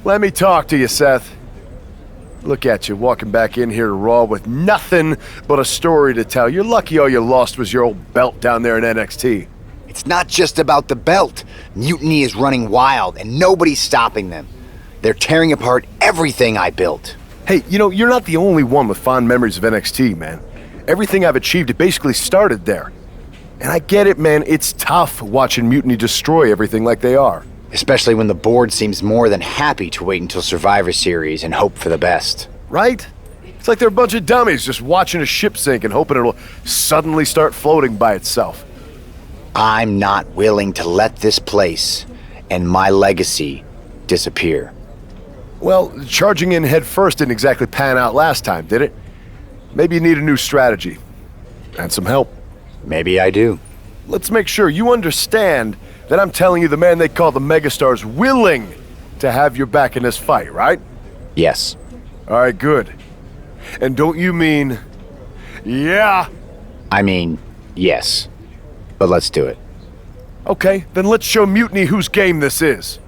Let me talk to you, Seth. Look at you, walking back in here to Raw with nothing but a story to tell. You're lucky all you lost was your old belt down there in NXT. It's not just about the belt. Mutiny is running wild, and nobody's stopping them. They're tearing apart everything I built. Hey, you know, you're not the only one with fond memories of NXT, man. Everything I've achieved, it basically started there. And I get it, man, it's tough watching Mutiny destroy everything like they are. Especially when the board seems more than happy to wait until Survivor Series and hope for the best. Right? It's like they're a bunch of dummies just watching a ship sink and hoping it'll suddenly start floating by itself. I'm not willing to let this place and my legacy disappear. Well, charging in head first didn't exactly pan out last time, did it? Maybe you need a new strategy. And some help. Maybe I do. Let's make sure you understand that I'm telling you the man they call the Megastar's willing to have your back in this fight, right? Yes. All right, good. And don't you mean, yeah? I mean, yes. But let's do it. Okay, then let's show Mutiny whose game this is.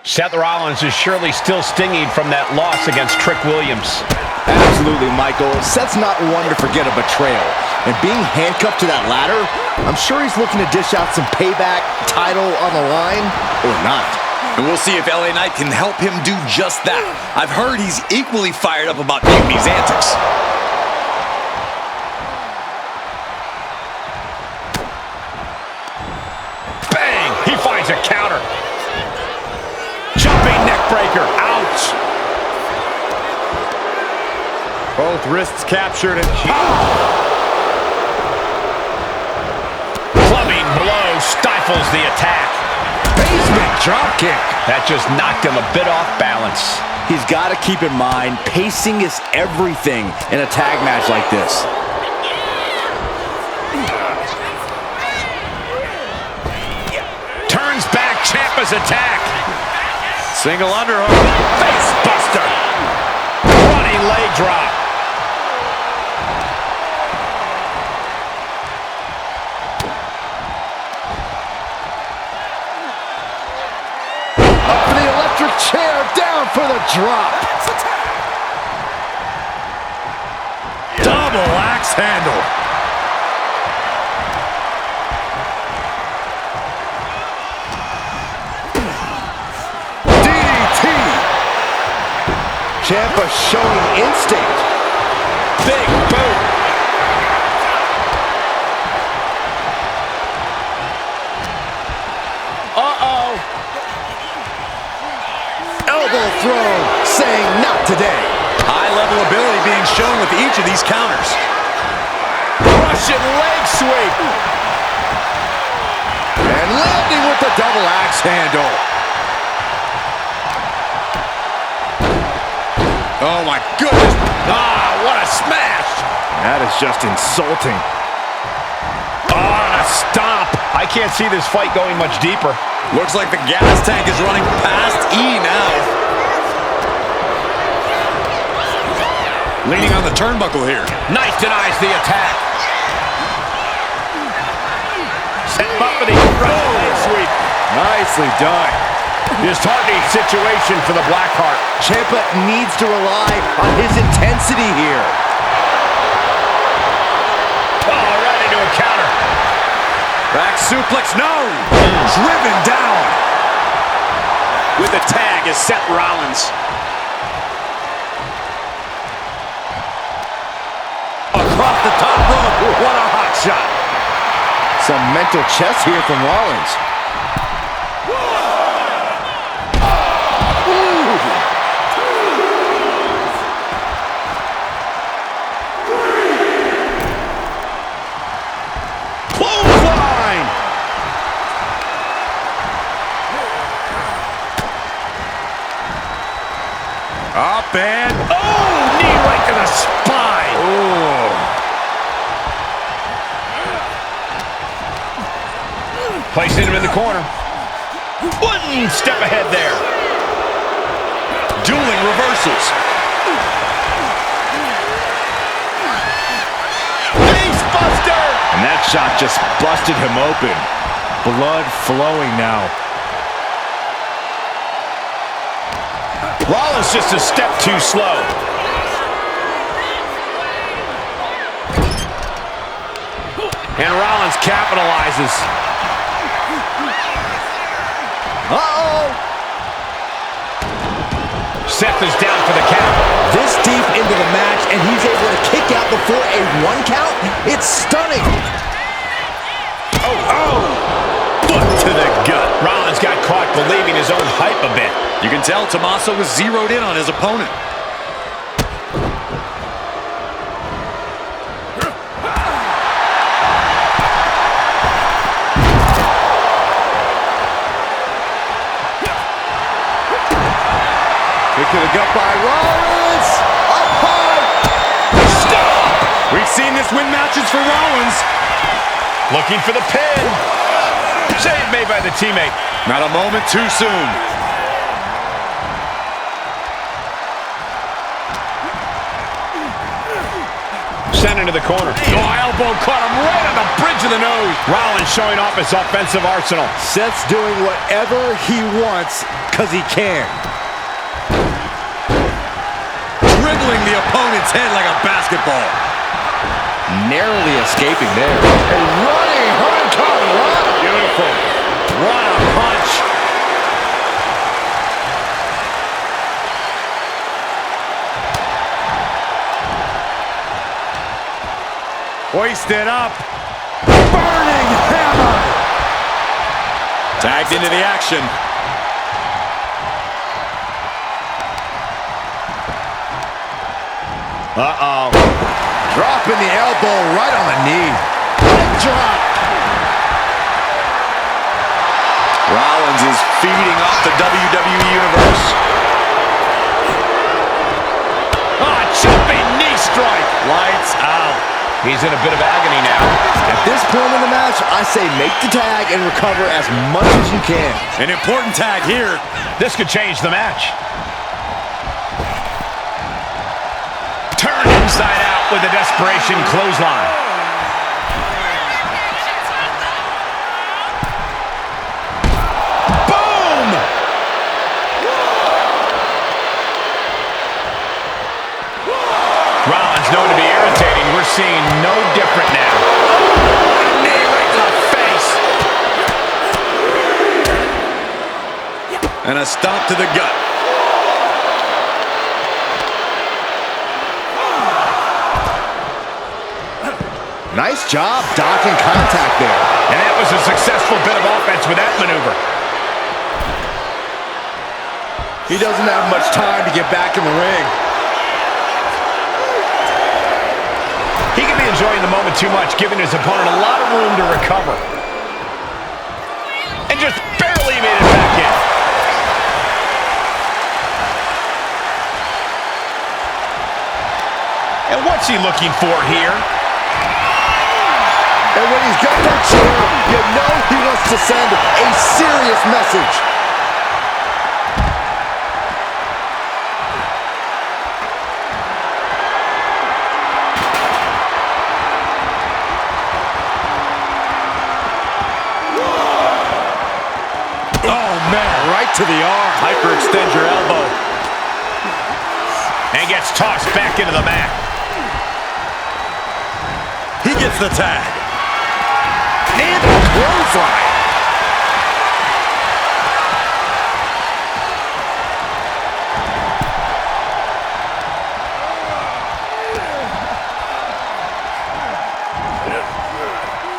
Seth Rollins is surely still stinging from that loss against Trick Williams. Absolutely, Michael. Seth's not one to forget a betrayal. And being handcuffed to that ladder, I'm sure he's looking to dish out some payback, title on the line, or not. And we'll see if LA Knight can help him do just that. I've heard he's equally fired up about Mutini's antics. Bang! He finds a counter. Jumping neck breaker. Ouch! Both wrists captured and Clubbing blow stifles the attack. basement dropkick. That just knocked him a bit off balance. He's got to keep in mind, pacing is everything in a tag match like this. Turns back Ciampa's attack. Single underhook. Face buster. Running leg drop. Up for the electric chair, down for the drop. Double axe handle. DDT. Ciampa showing instinct. Big boot. Uh-oh. Elbow throw, saying not today. High-level ability being shown with each of these counters. Russian leg sweep. And landing with the double axe handle. Oh my goodness. Ah, what a smash. That is just insulting. Oh, and a stomp. I can't see this fight going much deeper. Looks like the gas tank is running past E now. Leaning on the turnbuckle here. Knight denies the attack. Set him up for the Russian leg sweep. Nicely done. Disheartening situation for the Blackheart. Ciampa needs to rely on his intensity here. Oh, right into a counter. Back suplex, no! Driven down. With the tag is Seth Rollins. Across the top rope, what a hot shot. Some mental chess here from Rollins. Clothesline! Up and Oh, knee right to the spine. oh. Placing him in the corner. One step ahead there. Dueling reversals. Face buster. And that shot just busted him open. Blood flowing now. Rollins just a step too slow. And Rollins capitalizes. Uh-oh! Seth is down for the count. This deep into the match, and he's able to kick out before a 1 count? It's stunning! Oh! Foot to the gut. Rollins got caught believing his own hype a bit. You can tell Tommaso was zeroed in on his opponent. Kick to the gut by Rollins. Up high. Stop! We've seen this win matches for Rollins. Looking for the pin. Save made by the teammate. Not a moment too soon. Sent into the corner. Oh, elbow caught him right on the bridge of the nose. Rollins showing off his offensive arsenal. Seth's doing whatever he wants because he can. Dribbling the opponent's head like a basketball. Narrowly escaping there. A running hurricane run. Beautiful. What a punch. Hoisted up. Burning hammer. Tagged into the action. Uh-oh. Dropping the elbow right on the knee. Leg drop. Rollins is feeding off the WWE Universe. Ah, jumping knee strike. Lights out. He's in a bit of agony now. At this point in the match, I say make the tag and recover as much as you can. An important tag here. This could change the match. Turned inside out with a desperation clothesline. Boom! Rollins known to be irritating. We're seeing no different now. Oh, knee right to the face. And a stomp to the gut. Nice job docking contact there. And that was a successful bit of offense with that maneuver. He doesn't have much time to get back in the ring. He could be enjoying the moment too much, giving his opponent a lot of room to recover. And just barely made it back in. And what's he looking for here? And when he's got that chair, you know he wants to send a serious message. Oh, man, right to the arm. Hyperextend your elbow. And gets tossed back into the mat. He gets the tag. And a clothesline.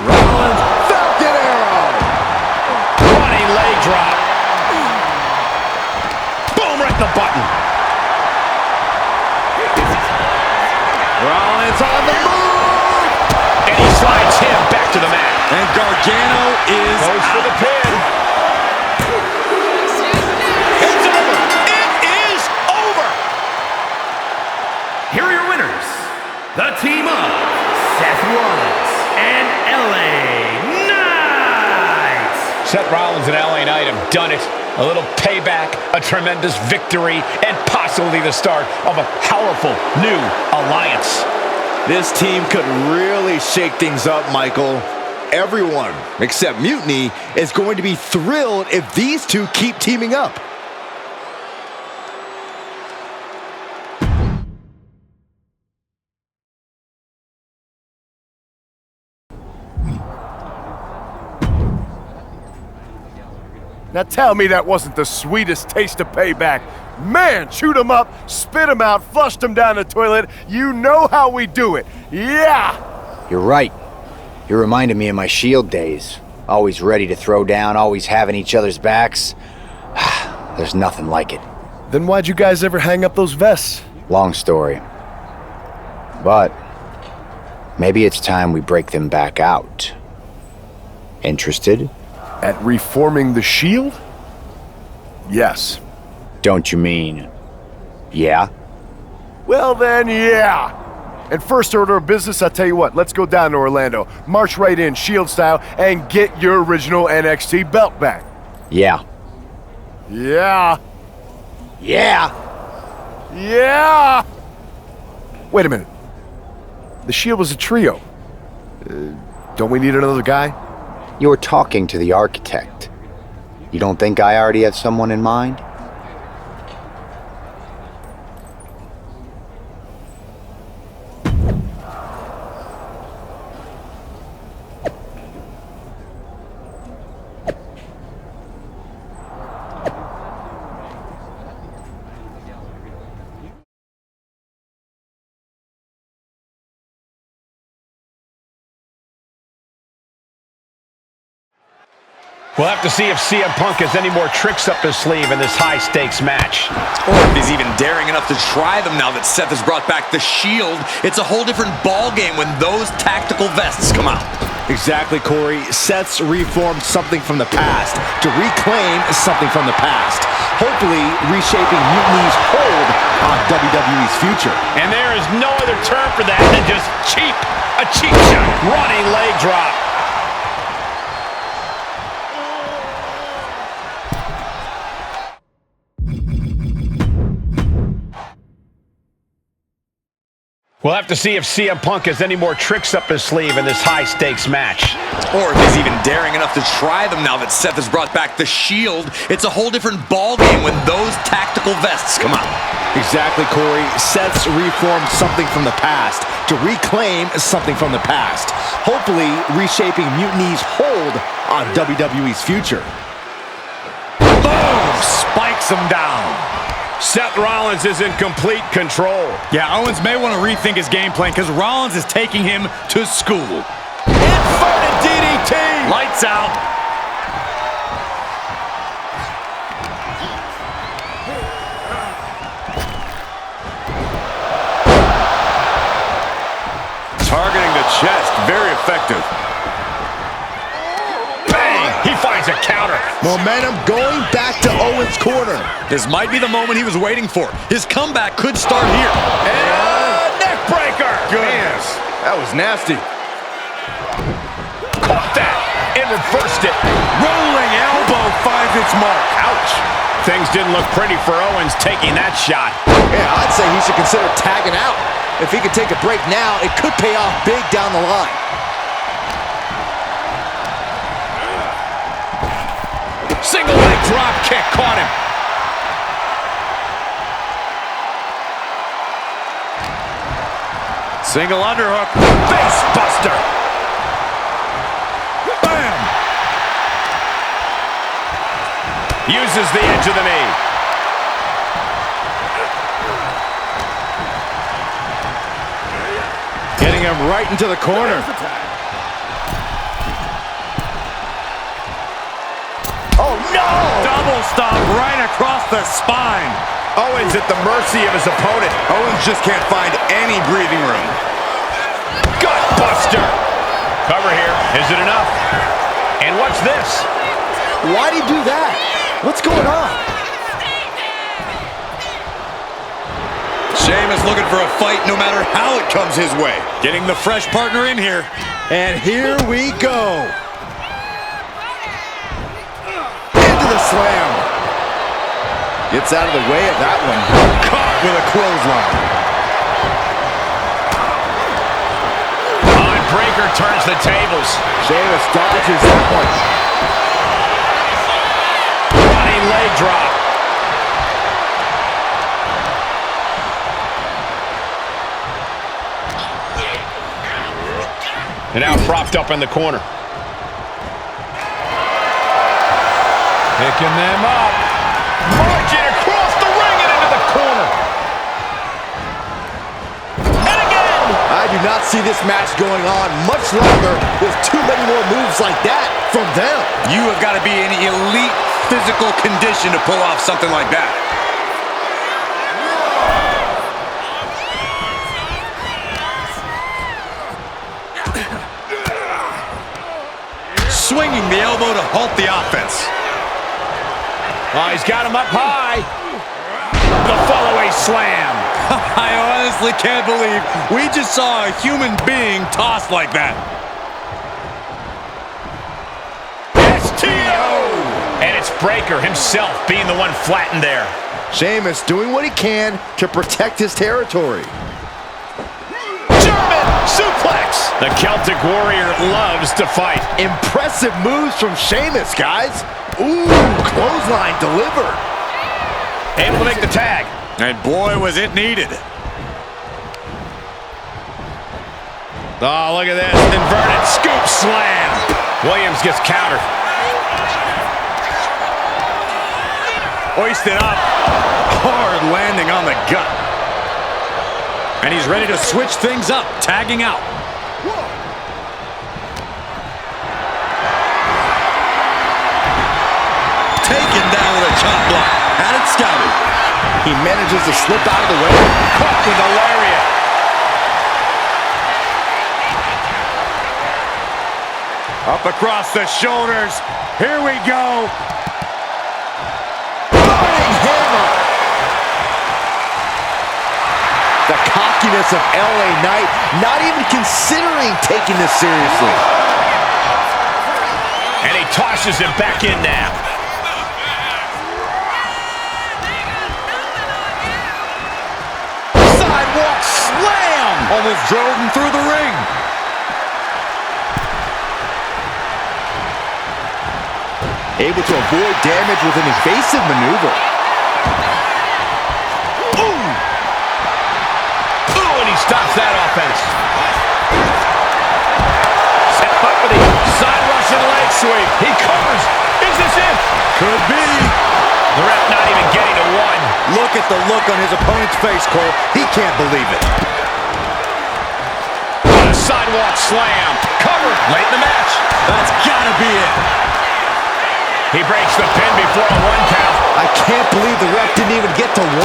Rollins, Falcon Arrow. Running leg drop. Boom, right in the button. Rollins on the move. And he slides him back to the mat. And Gargano goes for the pin. It's over. It is over. Here are your winners, the team of Seth Rollins and LA Knight. Seth Rollins and LA Knight have done it. A little payback, a tremendous victory, and possibly the start of a powerful new alliance. This team could really shake things up, Michael. Everyone, except Mutiny, is going to be thrilled if these two keep teaming up. Now tell me that wasn't the sweetest taste of payback. Man, chewed them up, spit them out, flushed them down the toilet. You know how we do it. Yeah! You're right. You reminded me of my Shield days. Always ready to throw down, always having each other's backs. There's nothing like it. Then why'd you guys ever hang up those vests? Long story. But maybe it's time we break them back out. Interested? At reforming the Shield? Yes. Don't you mean, yeah? Well then, yeah. And first order of business, I'll tell you what, let's go down to Orlando, march right in, Shield style, and get your original NXT belt back. Yeah. Yeah. Yeah. Yeah. Wait a minute. The Shield was a trio. Don't we need another guy? You were talking to the architect. You don't think I already have someone in mind? We'll have to see if CM Punk has any more tricks up his sleeve in this high-stakes match. Or if he's even daring enough to try them now that Seth has brought back the Shield. It's a whole different ballgame when those tactical vests come out. Exactly, Corey. Seth's reformed something from the past to reclaim something from the past. Hopefully reshaping Mutiny's hold on WWE's future. And there is no other term for that than just cheap. A cheap shot. Running leg drop. We'll have to see if CM Punk has any more tricks up his sleeve in this high-stakes match. Or if he's even daring enough to try them now that Seth has brought back the Shield. It's a whole different ballgame when those tactical vests come out. Exactly, Corey. Seth's reformed something from the past to reclaim something from the past. Hopefully reshaping Mutiny's hold on WWE's future. Boom! Spikes him down. Seth Rollins is in complete control. Yeah, Owens may want to rethink his game plan because Rollins is taking him to school. Inverted DDT! Lights out. Targeting the chest, very effective. He finds a counter. Momentum going back to Owens' corner. This might be the moment he was waiting for. His comeback could start here. And a neck breaker. Goodness, that was nasty. Caught that and reversed it. Rolling elbow finds its mark. Ouch. Things didn't look pretty for Owens taking that shot. Yeah, I'd say he should consider tagging out. If he could take a break now, it could pay off big down the line. Single leg drop kick caught him. Single underhook. Face buster. Bam! Uses the edge of the knee. Getting him right into the corner. Oh no! Double stomp right across the spine. Owens at the mercy of his opponent. Owens just can't find any breathing room. Gut buster. Cover here. Is it enough? And what's this? Why'd he do that? What's going on? Sheamus looking for a fight no matter how it comes his way. Getting the fresh partner in here. And here we go. Into the slam. Gets out of the way of that one. Caught with a clothesline. Breaker turns the tables. Sheamus dodges that one. Running leg drop. And now propped up in the corner. Picking them up. Marching across the ring and into the corner. I do not see this match going on much longer with too many more moves like that from them. You have got to be in elite physical condition to pull off something like that. Swinging the elbow to halt the offense. Oh, he's got him up high. The follow-away slam. I honestly can't believe we just saw a human being tossed like that. STO! And it's Breaker himself being the one flattened there. Sheamus doing what he can to protect his territory. German suplex. The Celtic Warrior loves to fight. Impressive moves from Sheamus, guys. Ooh, clothesline delivered. Able to make the tag. And boy, was it needed. Oh, look at this. Inverted scoop slam. Williams gets countered. Hoisted up. Hard landing on the gut. And he's ready to switch things up, tagging out. Taken down with a chop block. Had it scouted. He manages to slip out of the way. Caught with a lariat. Up across the shoulders. Here we go. The cockiness of LA Knight, not even considering taking this seriously. And he tosses him back in now. Sidewalk slam! Almost drove him through the ring. Able to avoid damage with an evasive maneuver. Stops that offense. Set up with the side Russian leg sweep. He covers. Is this it? Could be. The ref not even getting to one. Look at the look on his opponent's face, Cole. He can't believe it. A sidewalk slam. Covered late in the match. That's gotta be it. He breaks the pin before a 1 count. I can't believe the ref didn't even get to 1.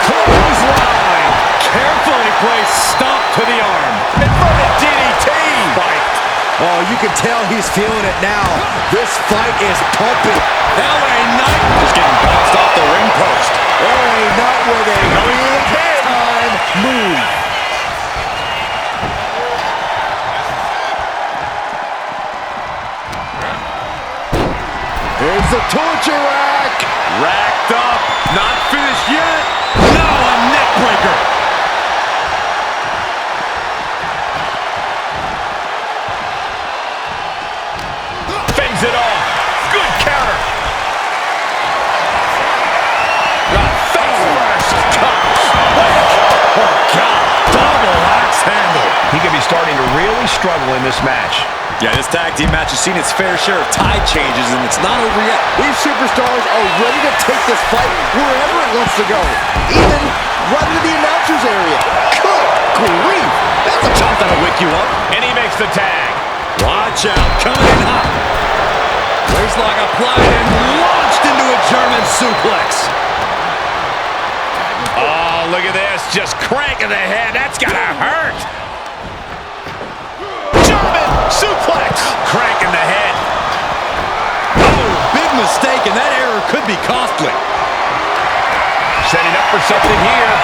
Clothesline. Carefully placed stomp to the arm. Inverted DDT. Fight. Oh, you can tell he's feeling it now. This fight is pumping. LA Knight just getting bounced off the ring post. LA Knight with a big-time move. Here's the torture rack. Racked up. Not finished yet. No, a neck breaker. It off. Good counter. The face first comes. Oh, God. Double axe handle. He could be starting to really struggle in this match. Yeah, this tag team match has seen its fair share of tide changes, and it's not over yet. These superstars are ready to take this fight wherever it wants to go. Even right into the announcer's area. Good grief. That's a chop that'll wake you up. And he makes the tag. Watch out. Coming in hot. Waistlock applied and launched into a German suplex. Oh, look at this. Just cranking the head. That's gotta hurt. German suplex. Cranking the head. Oh, big mistake, and that error could be costly. Setting up for something here.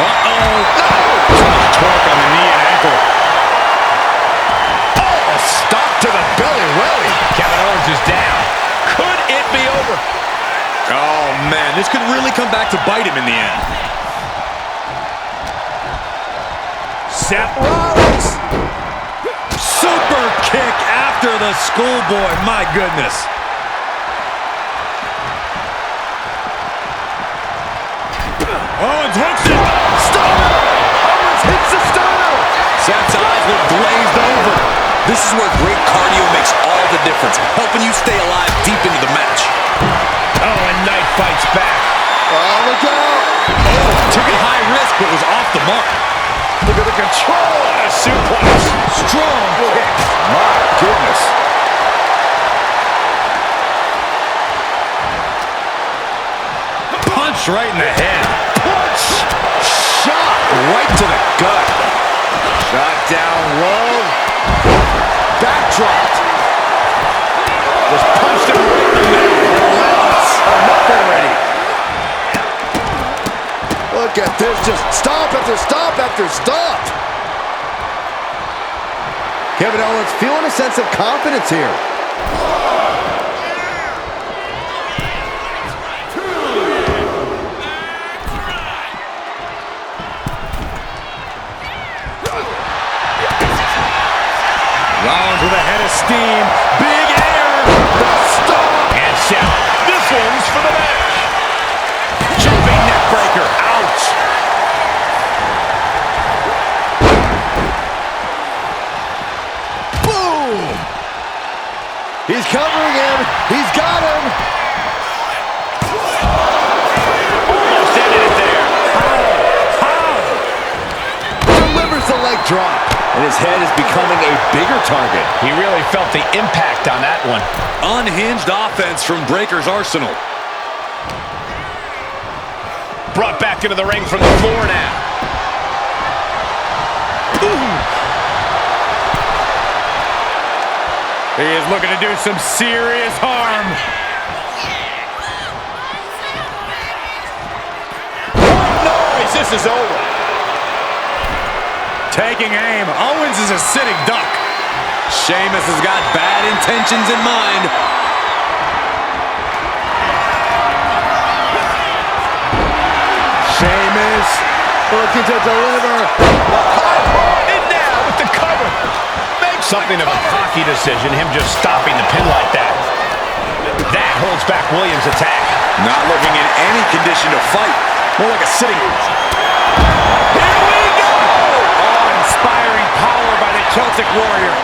Uh-oh. No! Too much torque on the knee and ankle. Oh, a stop to the belly welly. Kevin Owens is down. Could it be over? Oh, man, this could really come back to bite him in the end. Seth Rollins. Super kick after the schoolboy. My goodness. Owens hooks it. Stunner. Owens hits the stunner. Seth's eyes look glazed over. This is where great cardio makes all the difference, helping you stay alive deep into the match. Oh, and Knight fights back. Oh, look out. Oh, took a high risk, but was off the mark. Look at the control. A suplex. Strong kick. My goodness. Punch right in the head. Punch. Shot right to the gut. Shot down low. Backdropped. Just punched him right in the middle. Relentless. Enough already. Look at this. Just stop after stop after stop. Kevin Owens feeling a sense of confidence here. Rollins with a head of steam. Big air. The stomp. And Seth, this one's for the match. Jumping neck breaker. Ouch. Boom. He's covering him. He's got him. Almost ended it there. Delivers the leg drop. And his head is becoming a bigger target. He really felt the impact on that one. Unhinged offense from Breaker's arsenal. Brought back into the ring from the floor now. Boom. He is looking to do some serious harm. What noise? This is over. Taking aim. Owens is a sitting duck. Sheamus has got bad intentions in mind. Sheamus looking to deliver. And now with the cover. Makes something of a cocky decision, him just stopping the pin like that. That holds back Williams' attack. Not looking in any condition to fight. More like a sitting. Inspiring power by the Celtic Warrior.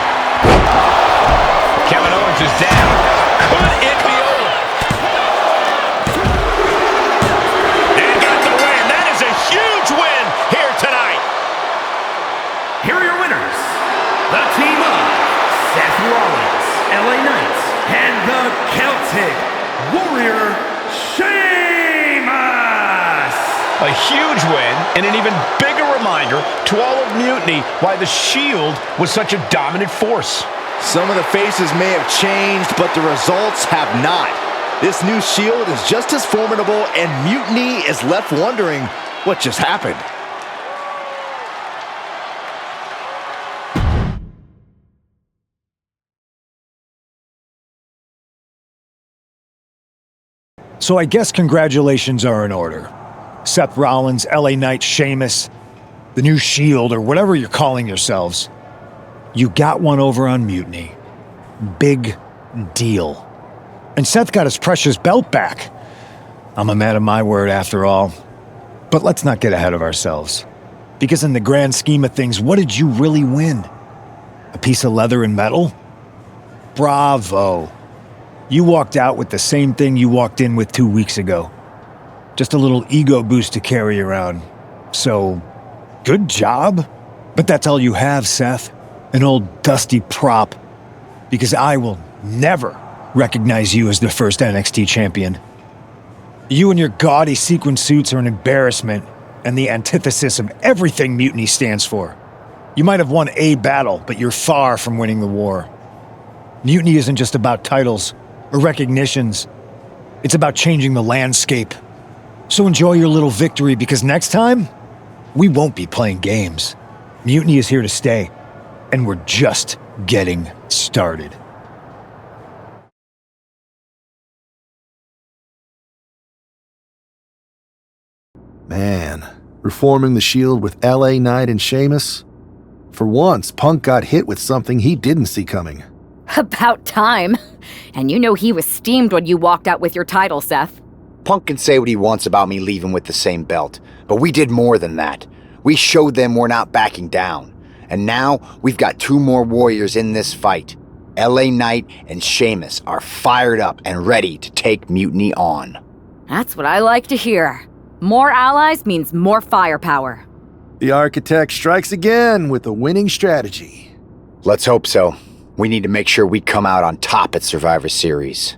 Kevin Owens is down. Could it be over? And got the win. That is a huge win here tonight. Here are your winners. The team of Seth Rollins, LA Knights, and the Celtic Warrior, Sheamus. A huge win and an even bigger reminder to all of Mutiny why the Shield was such a dominant force. Some of the faces may have changed, but the results have not. This new Shield is just as formidable, and Mutiny is left wondering what just happened. So I guess congratulations are in order. Seth Rollins, LA Knight, Sheamus, the new Shield, or whatever you're calling yourselves. You got one over on Mutiny. Big deal. And Seth got his precious belt back. I'm a man of my word after all. But let's not get ahead of ourselves. Because in the grand scheme of things, what did you really win? A piece of leather and metal? Bravo. You walked out with the same thing you walked in with 2 weeks ago. Just a little ego boost to carry around. So, good job. But that's all you have, Seth. An old dusty prop. Because I will never recognize you as the first NXT champion. You and your gaudy sequin suits are an embarrassment and the antithesis of everything Mutiny stands for. You might have won a battle, but you're far from winning the war. Mutiny isn't just about titles or recognitions. It's about changing the landscape. So enjoy your little victory, because next time, we won't be playing games. Mutiny is here to stay, and we're just getting started. Man, reforming the Shield with LA Knight and Sheamus? For once, Punk got hit with something he didn't see coming. About time. And you know he was steamed when you walked out with your title, Seth. Punk can say what he wants about me leaving with the same belt, but we did more than that. We showed them we're not backing down. And now we've got 2 more warriors in this fight. LA Knight and Sheamus are fired up and ready to take Mutiny on. That's what I like to hear. More allies means more firepower. The Architect strikes again with a winning strategy. Let's hope so. We need to make sure we come out on top at Survivor Series.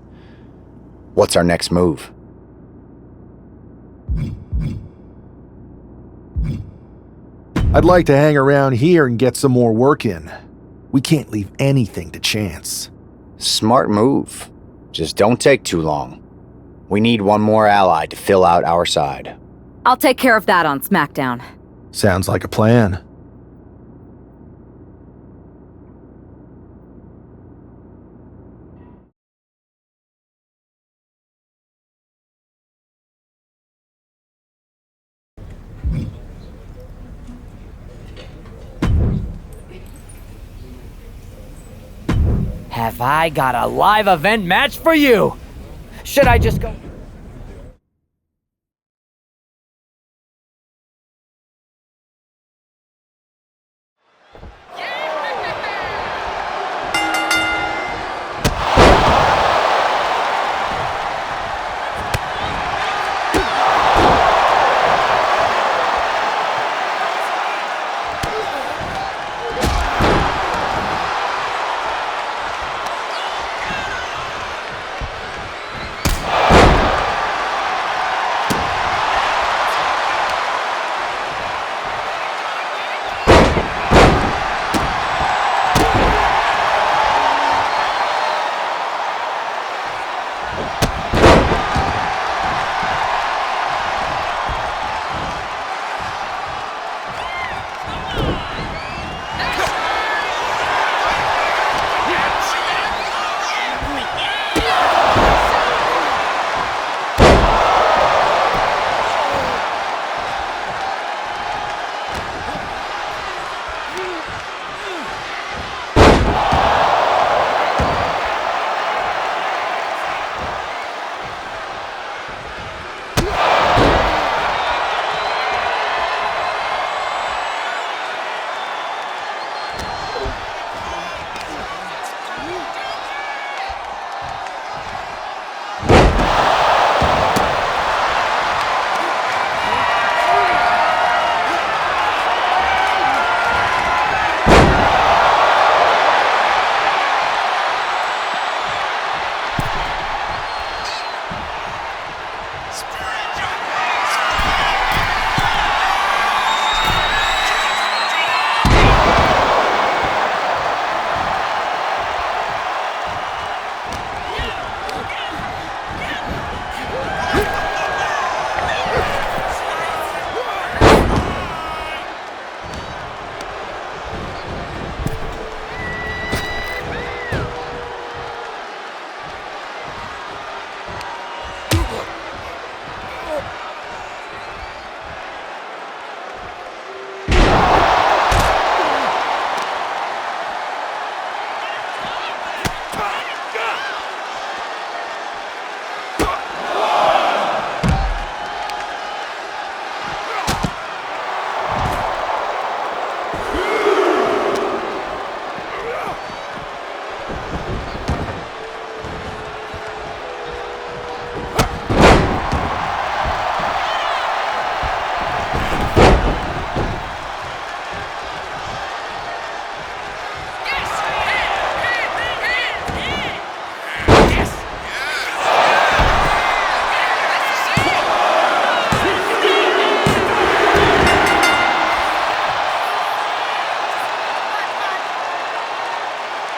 What's our next move? I'd like to hang around here and get some more work in. We can't leave anything to chance. Smart move. Just don't take too long. We need one more ally to fill out our side. I'll take care of that on SmackDown. Sounds like a plan. have I got a live event match for you. Should I just go?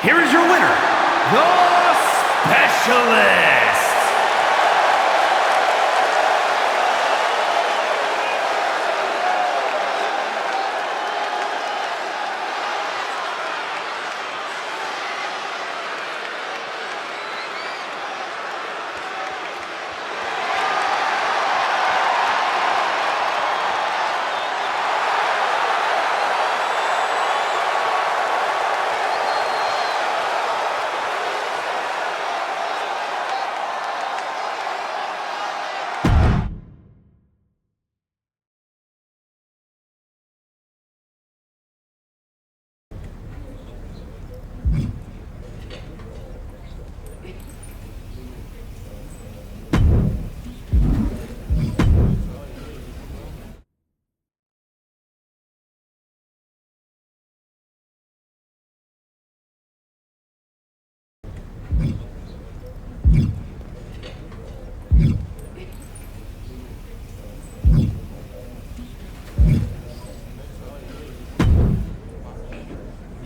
Here is your winner, the Specialist.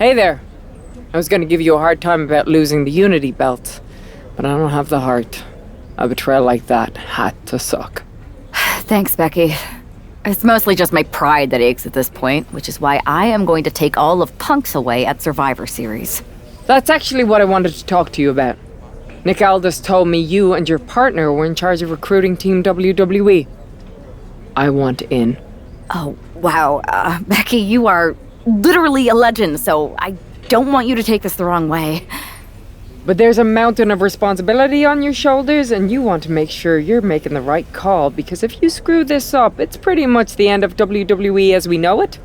Hey there. I was gonna give you a hard time about losing the Unity belt, but I don't have the heart. A betrayal like that had to suck. Thanks, Becky. It's mostly just my pride that aches at this point, which is why I am going to take all of Punk's away at Survivor Series. That's actually what I wanted to talk to you about. Nick Aldis told me you and your partner were in charge of recruiting Team WWE. I want in. Oh, wow. Becky, you are literally a legend, so I don't want you to take this the wrong way. But there's a mountain of responsibility on your shoulders, and you want to make sure you're making the right call, because if you screw this up, it's pretty much the end of WWE as we know it.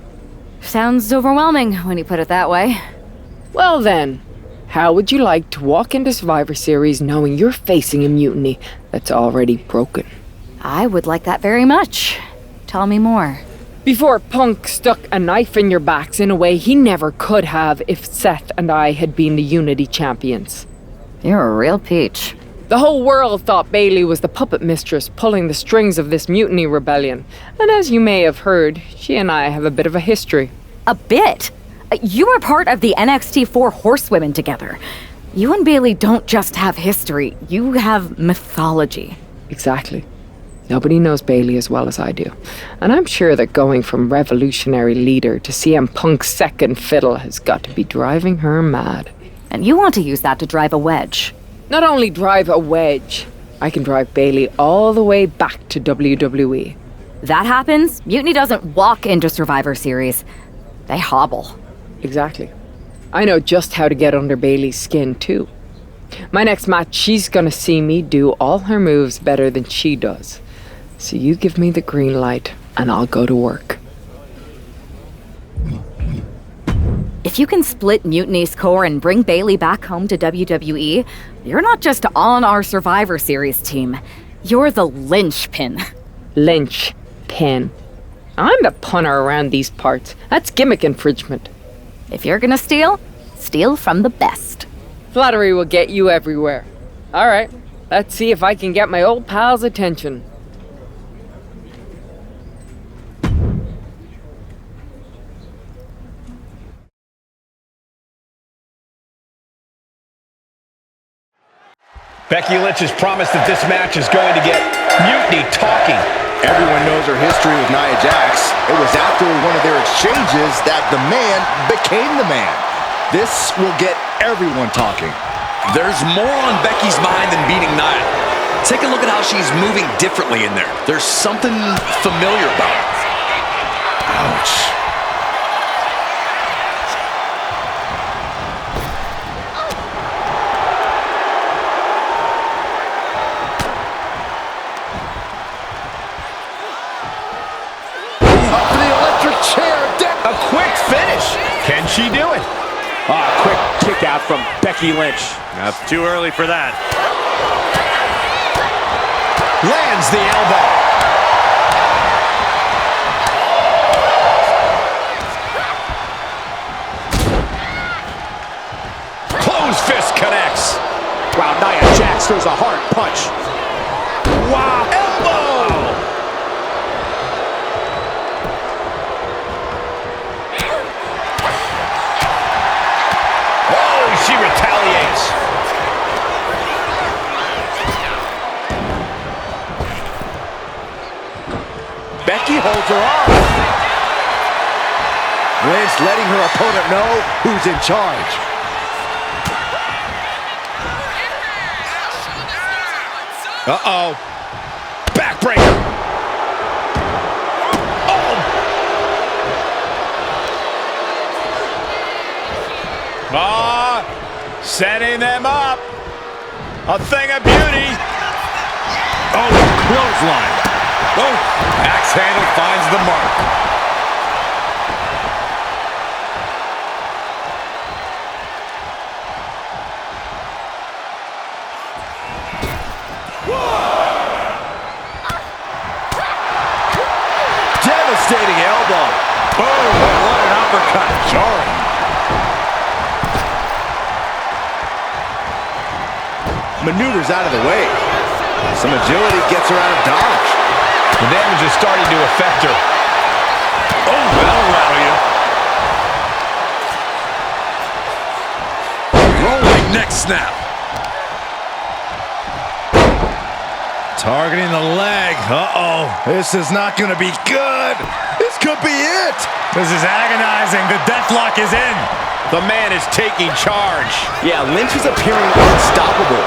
Sounds overwhelming when you put it that way. Well then, how would you like to walk into Survivor Series knowing you're facing a mutiny that's already broken? I would like that very much. Tell me more. Before Punk stuck a knife in your backs in a way he never could have if Seth and I had been the Unity champions. You're a real peach. The whole world thought Bailey was the puppet mistress pulling the strings of this mutiny rebellion. And as you may have heard, she and I have a bit of a history. A bit? You were part of the NXT 4 Horsewomen together. You and Bailey don't just have history, you have mythology. Exactly. Nobody knows Bailey as well as I do. And I'm sure that going from revolutionary leader to CM Punk's second fiddle has got to be driving her mad. And you want to use that to drive a wedge. Not only drive a wedge, I can drive Bailey all the way back to WWE. That happens, Mutiny doesn't walk into Survivor Series. They hobble. Exactly. I know just how to get under Bailey's skin, too. My next match, she's gonna see me do all her moves better than she does. So you give me the green light, and I'll go to work. If you can split Mutiny's core and bring Bailey back home to WWE, you're not just on our Survivor Series team. You're the linchpin. Linchpin. I'm the punter around these parts. That's gimmick infringement. If you're gonna steal, steal from the best. Flattery will get you everywhere. All right, let's see if I can get my old pal's attention. Becky Lynch has promised that this match is going to get Mutiny talking. Everyone knows her history with Nia Jax. It was after one of their exchanges that the man became the man. This will get everyone talking. There's more on Becky's mind than beating Nia. Take a look at how she's moving differently in there. There's something familiar about it. Ouch. A quick finish. Can she do it? Quick kick out from Becky Lynch. That's too early for that. Lands the elbow. Close fist connects. Wow, Nia Jax throws a hard punch. Wow, elbow. She retaliates. Becky holds her off. Lynch letting her opponent know who's in charge. Uh-oh. Backbreaker. Setting them up. A thing of beauty. Oh, clothesline. Oh, axe handle finds the mark. Devastating elbow. Oh, what an uppercut. Jarring. Maneuvers out of the way. Some agility gets her out of dodge. The damage is starting to affect her. Oh, that'll rattle you. Rolling neck snap. Targeting the leg. Uh-oh. This is not going to be good. This could be it. This is agonizing. The deathlock is in. The man is taking charge. Yeah, Lynch is appearing unstoppable.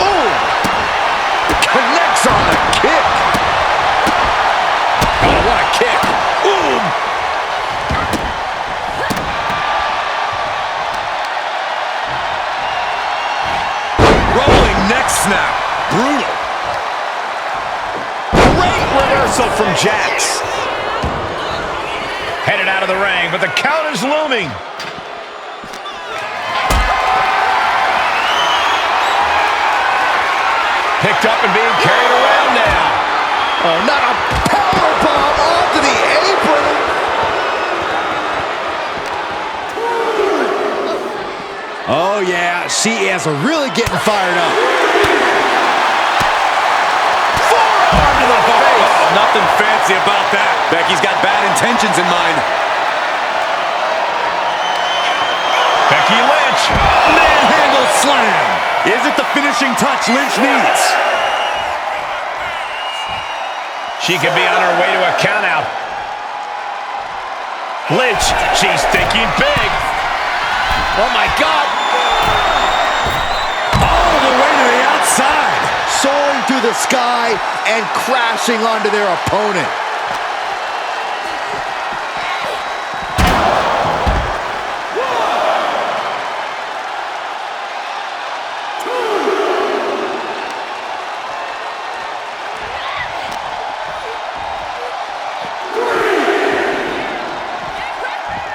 Oh! Connects on the kick. Oh, what a kick. snap. Brutal. Great reversal from Jax. Headed out of the ring, but the count is looming. Picked up and being carried around now. Oh, not a powerbomb onto the apron. Oh, yeah, she is really getting fired up. Forearm to the face. Oh, nothing fancy about that. Becky's got bad intentions in mind. Becky Lynch. Manhandle slam. Is it the finishing touch Lynch needs? She could be on her way to a countout. Lynch, she's thinking big. Oh, my God. All the way to the outside. Soaring through the sky and crashing onto their opponent.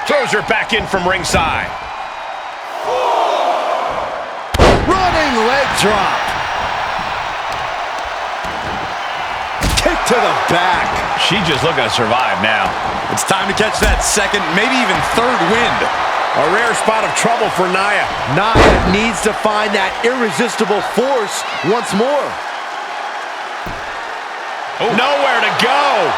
Throws her back in from ringside. Running leg drop. Kick to the back. She's just looking to survive now. It's time to catch that second, maybe even third wind. A rare spot of trouble for Nia. Nia needs to find that irresistible force once more. Oh. Nowhere to go.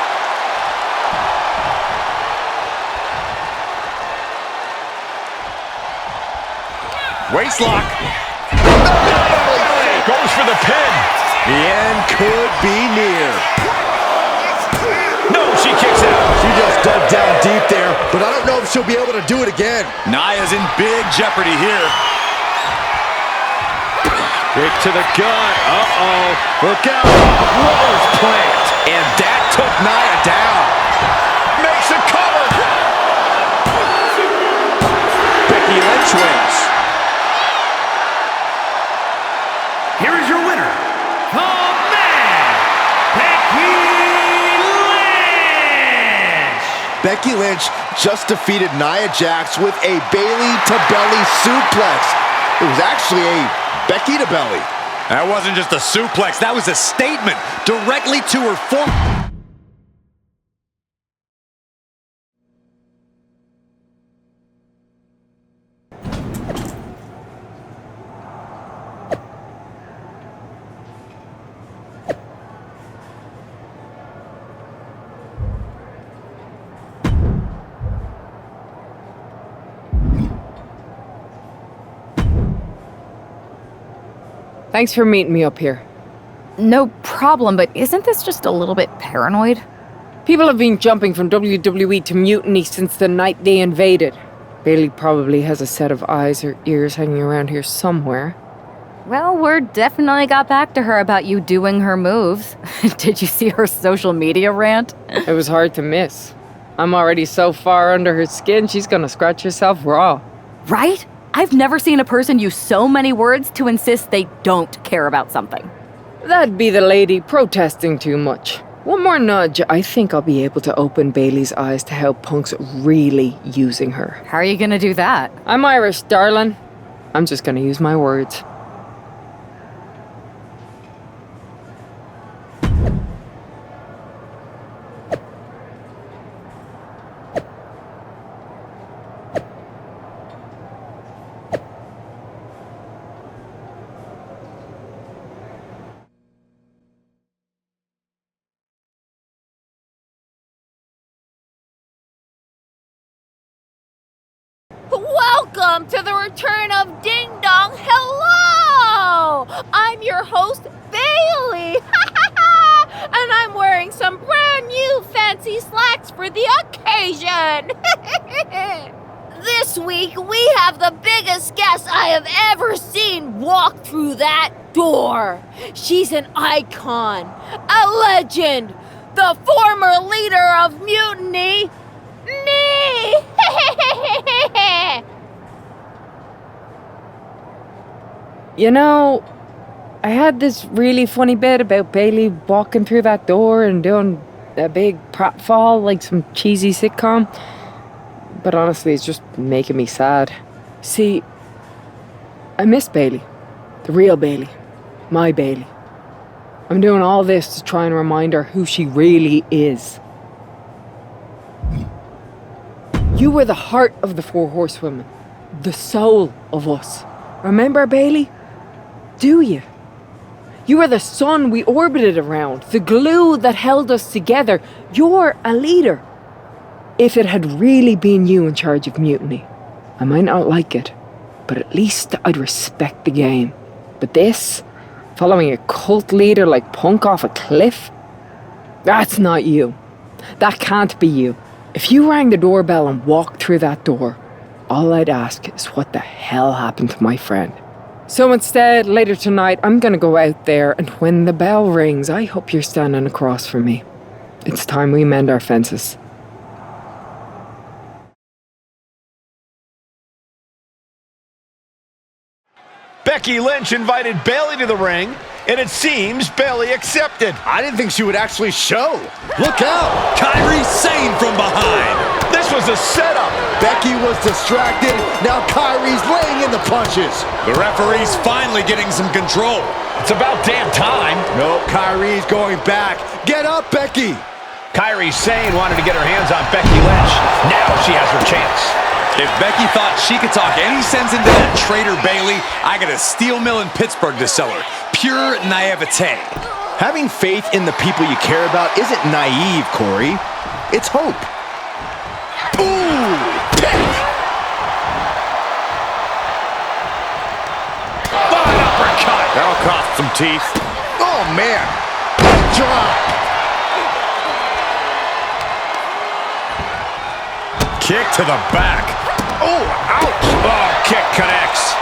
Waistlock. Goes for the pin. The end could be near. No, she kicks out. She just dug down deep there, but I don't know if she'll be able to do it again. Nia's in big jeopardy here. Kick to the gut. Uh-oh. Look out. Rose plant. And that took Nia down. Makes a cover. Becky Lynch wins. Here is your winner, the man, Becky Lynch! Becky Lynch just defeated Nia Jax with a belly-to-belly suplex. It was actually a Becky to belly. That wasn't just a suplex, that was a statement directly to her form. Thanks for meeting me up here. No problem, but isn't this just a little bit paranoid? People have been jumping from WWE to Mutiny since the night they invaded. Bailey probably has a set of eyes or ears hanging around here somewhere. Well, word definitely got back to her about you doing her moves. Did you see her social media rant? It was hard to miss. I'm already so far under her skin, she's gonna scratch herself raw. Right? I've never seen a person use so many words to insist they don't care about something. That'd be the lady protesting too much. One more nudge, I think I'll be able to open Bailey's eyes to how Punk's really using her. How are you gonna do that? I'm Irish, darling. I'm just gonna use my words. Welcome to the return of Ding Dong. Hello! I'm your host, Bailey. And I'm wearing some brand new fancy slacks for the occasion. This week, we have the biggest guest I have ever seen walk through that door. She's an icon, a legend, the former leader of Mutiny, me! You know, I I had this really funny bit about Bailey walking through that door and doing a big pratfall like some cheesy sitcom. But honestly, it's just making me sad. See, I miss Bailey. The real Bailey. My Bailey. I'm doing all this to try and remind her who she really is. You were the heart of the Four Horsewomen. The soul of us. Remember, Bailey? Do you? You were the sun we orbited around, the glue that held us together. You're a leader. If it had really been you in charge of Mutiny, I might not like it, but at least I'd respect the game. But this, following a cult leader like Punk off a cliff, that's not you. That can't be you. If you rang the doorbell and walked through that door, all I'd ask is what the hell happened to my friend. So instead, later tonight, I'm gonna go out there, and when the bell rings, I hope you're standing across from me. It's time we mend our fences. Becky Lynch invited Bailey to the ring, and it seems Bailey accepted. I didn't think she would actually show. Look out! Kairi Sane from behind. This was a setup. Becky was distracted. Now Kairi's laying in the punches. The referee's finally getting some control. It's about damn time. No, Kairi's going back. Get up, Becky. Kairi Sane wanted to get her hands on Becky Lynch. Now she has her chance. If Becky thought she could talk any sense into that traitor Bailey, I got a steel mill in Pittsburgh to sell her. Pure naivete. Having faith in the people you care about isn't naive, Corey. It's hope. Ooh! Pick! Fine uppercut. That'll cost some teeth. Oh, man. Drop. Kick to the back. Oh, ouch! Oh, kick connects.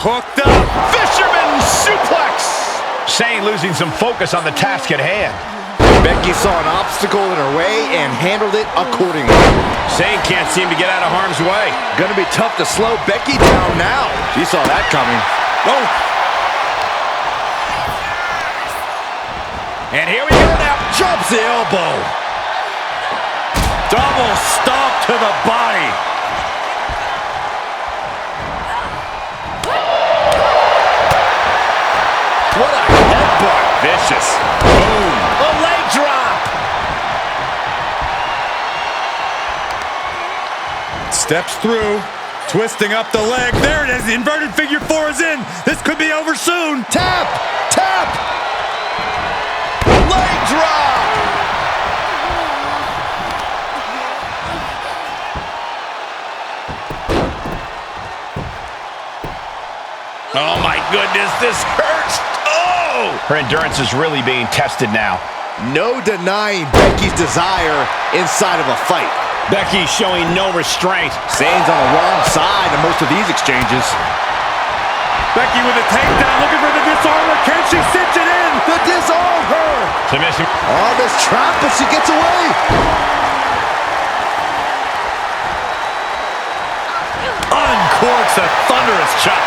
Hooked up. Fisherman suplex. Sane losing some focus on the task at hand. Becky saw an obstacle in her way and handled it accordingly. Sane can't seem to get out of harm's way. Gonna be tough to slow Becky down now. She saw that coming. Oh. And here we go now. Drops the elbow. Double stomp to the body. What a headbutt. Vicious. Boom. A leg drop. Steps through. Twisting up the leg. There it is. The inverted figure four is in. This could be over soon. Tap. Tap. Leg drop. Oh my goodness, this hurts. Oh! Her endurance is really being tested now. No denying Becky's desire inside of a fight. Becky showing no restraint. Sane's on the wrong side in most of these exchanges. Becky with a takedown, looking for the disarmer. Can she cinch it in? The disarm her. Submission. Oh, this trap, but she gets away. Uncorks a thunderous chop.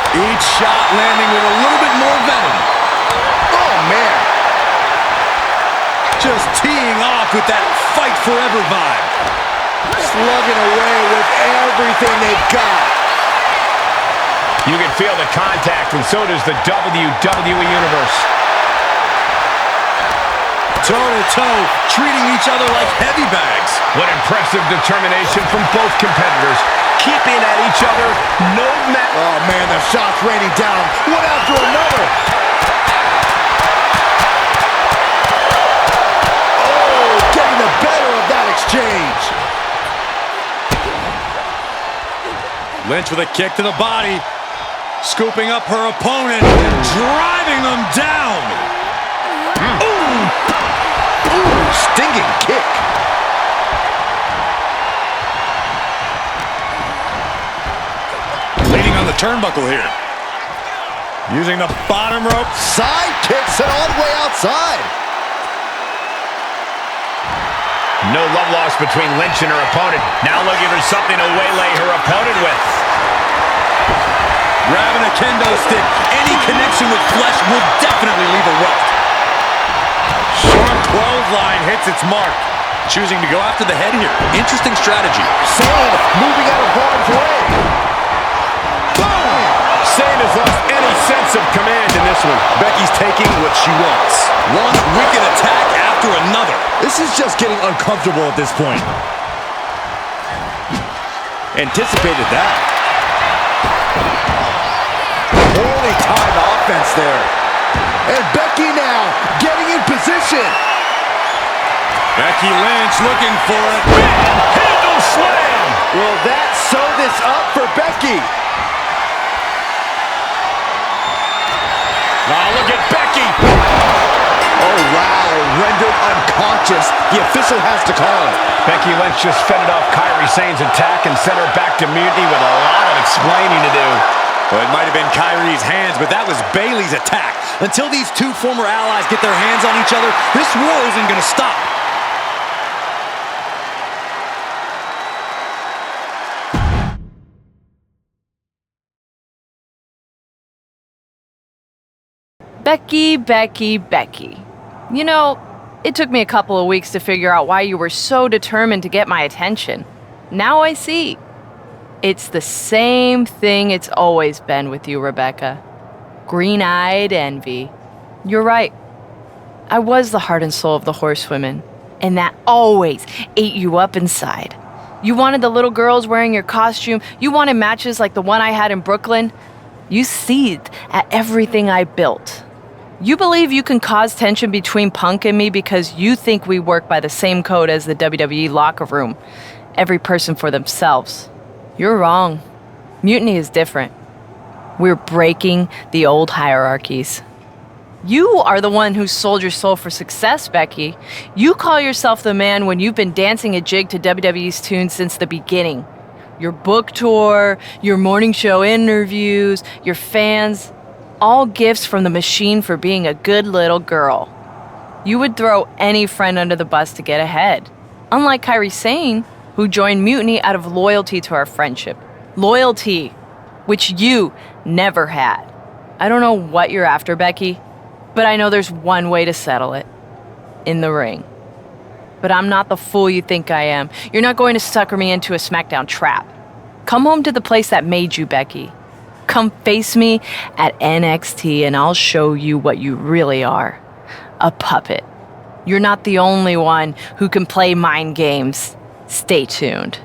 Each shot landing with a little bit more venom. Oh, man. Just teeing off with that fight forever vibe. Slugging away with everything they've got. You can feel the contact, and so does the WWE Universe. Toe-to-toe, treating each other like heavy bags. What impressive determination from both competitors. Keeping at each other, no matter. Oh, man, the shots raining down, one after another. Oh, getting the better of that exchange. Lynch with a kick to the body. Scooping up her opponent and driving them down. Ooh! Ooh, stinging kick. Leaning on the turnbuckle here. Using the bottom rope. Side kicks it all the way outside. No love lost between Lynch and her opponent. Now looking for something to waylay her opponent with. Grabbing a kendo stick. Any connection with flesh will definitely leave a welt. Short clothesline hits its mark. Choosing to go after the head here. Interesting strategy. Sane moving out of harm's way. Boom! Sane has lost any sense of command in this one. Becky's taking what she wants. One wicked attack after another. This is just getting uncomfortable at this point. Anticipated that. Poorly timed offense there. And Becky now getting in position. Becky Lynch looking for it. Handle slam! Will that sew this up for Becky? Now look at Becky. Oh, wow. Rendered unconscious. The official has to call. Becky Lynch just fended off Kairi Sane's attack and sent her back to mutiny with a lot of explaining to do. Well, it might have been Kairi's hands, but that was Bayley's attack. Until these two former allies get their hands on each other, this war isn't going to stop. Becky, Becky, Becky. You know, it took me a couple of weeks to figure out why you were so determined to get my attention. Now I see. It's the same thing it's always been with you, Rebecca. Green-eyed envy. You're right. I was the heart and soul of the Horsewomen, and that always ate you up inside. You wanted the little girls wearing your costume. You wanted matches like the one I had in Brooklyn. You seethed at everything I built. You believe you can cause tension between Punk and me because you think we work by the same code as the WWE locker room. Every person for themselves. You're wrong. Mutiny is different. We're breaking the old hierarchies. You are the one who sold your soul for success, Becky. You call yourself the man when you've been dancing a jig to WWE's tune since the beginning. Your book tour, your morning show interviews, your fans, all gifts from the machine for being a good little girl. You would throw any friend under the bus to get ahead. Unlike Kairi Sane, who joined Mutiny out of loyalty to our friendship. Loyalty, which you never had. I don't know what you're after, Becky, but I know there's one way to settle it. In the ring. But I'm not the fool you think I am. You're not going to sucker me into a SmackDown trap. Come home to the place that made you, Becky. Come face me at NXT and I'll show you what you really are. A puppet. You're not the only one who can play mind games. Stay tuned.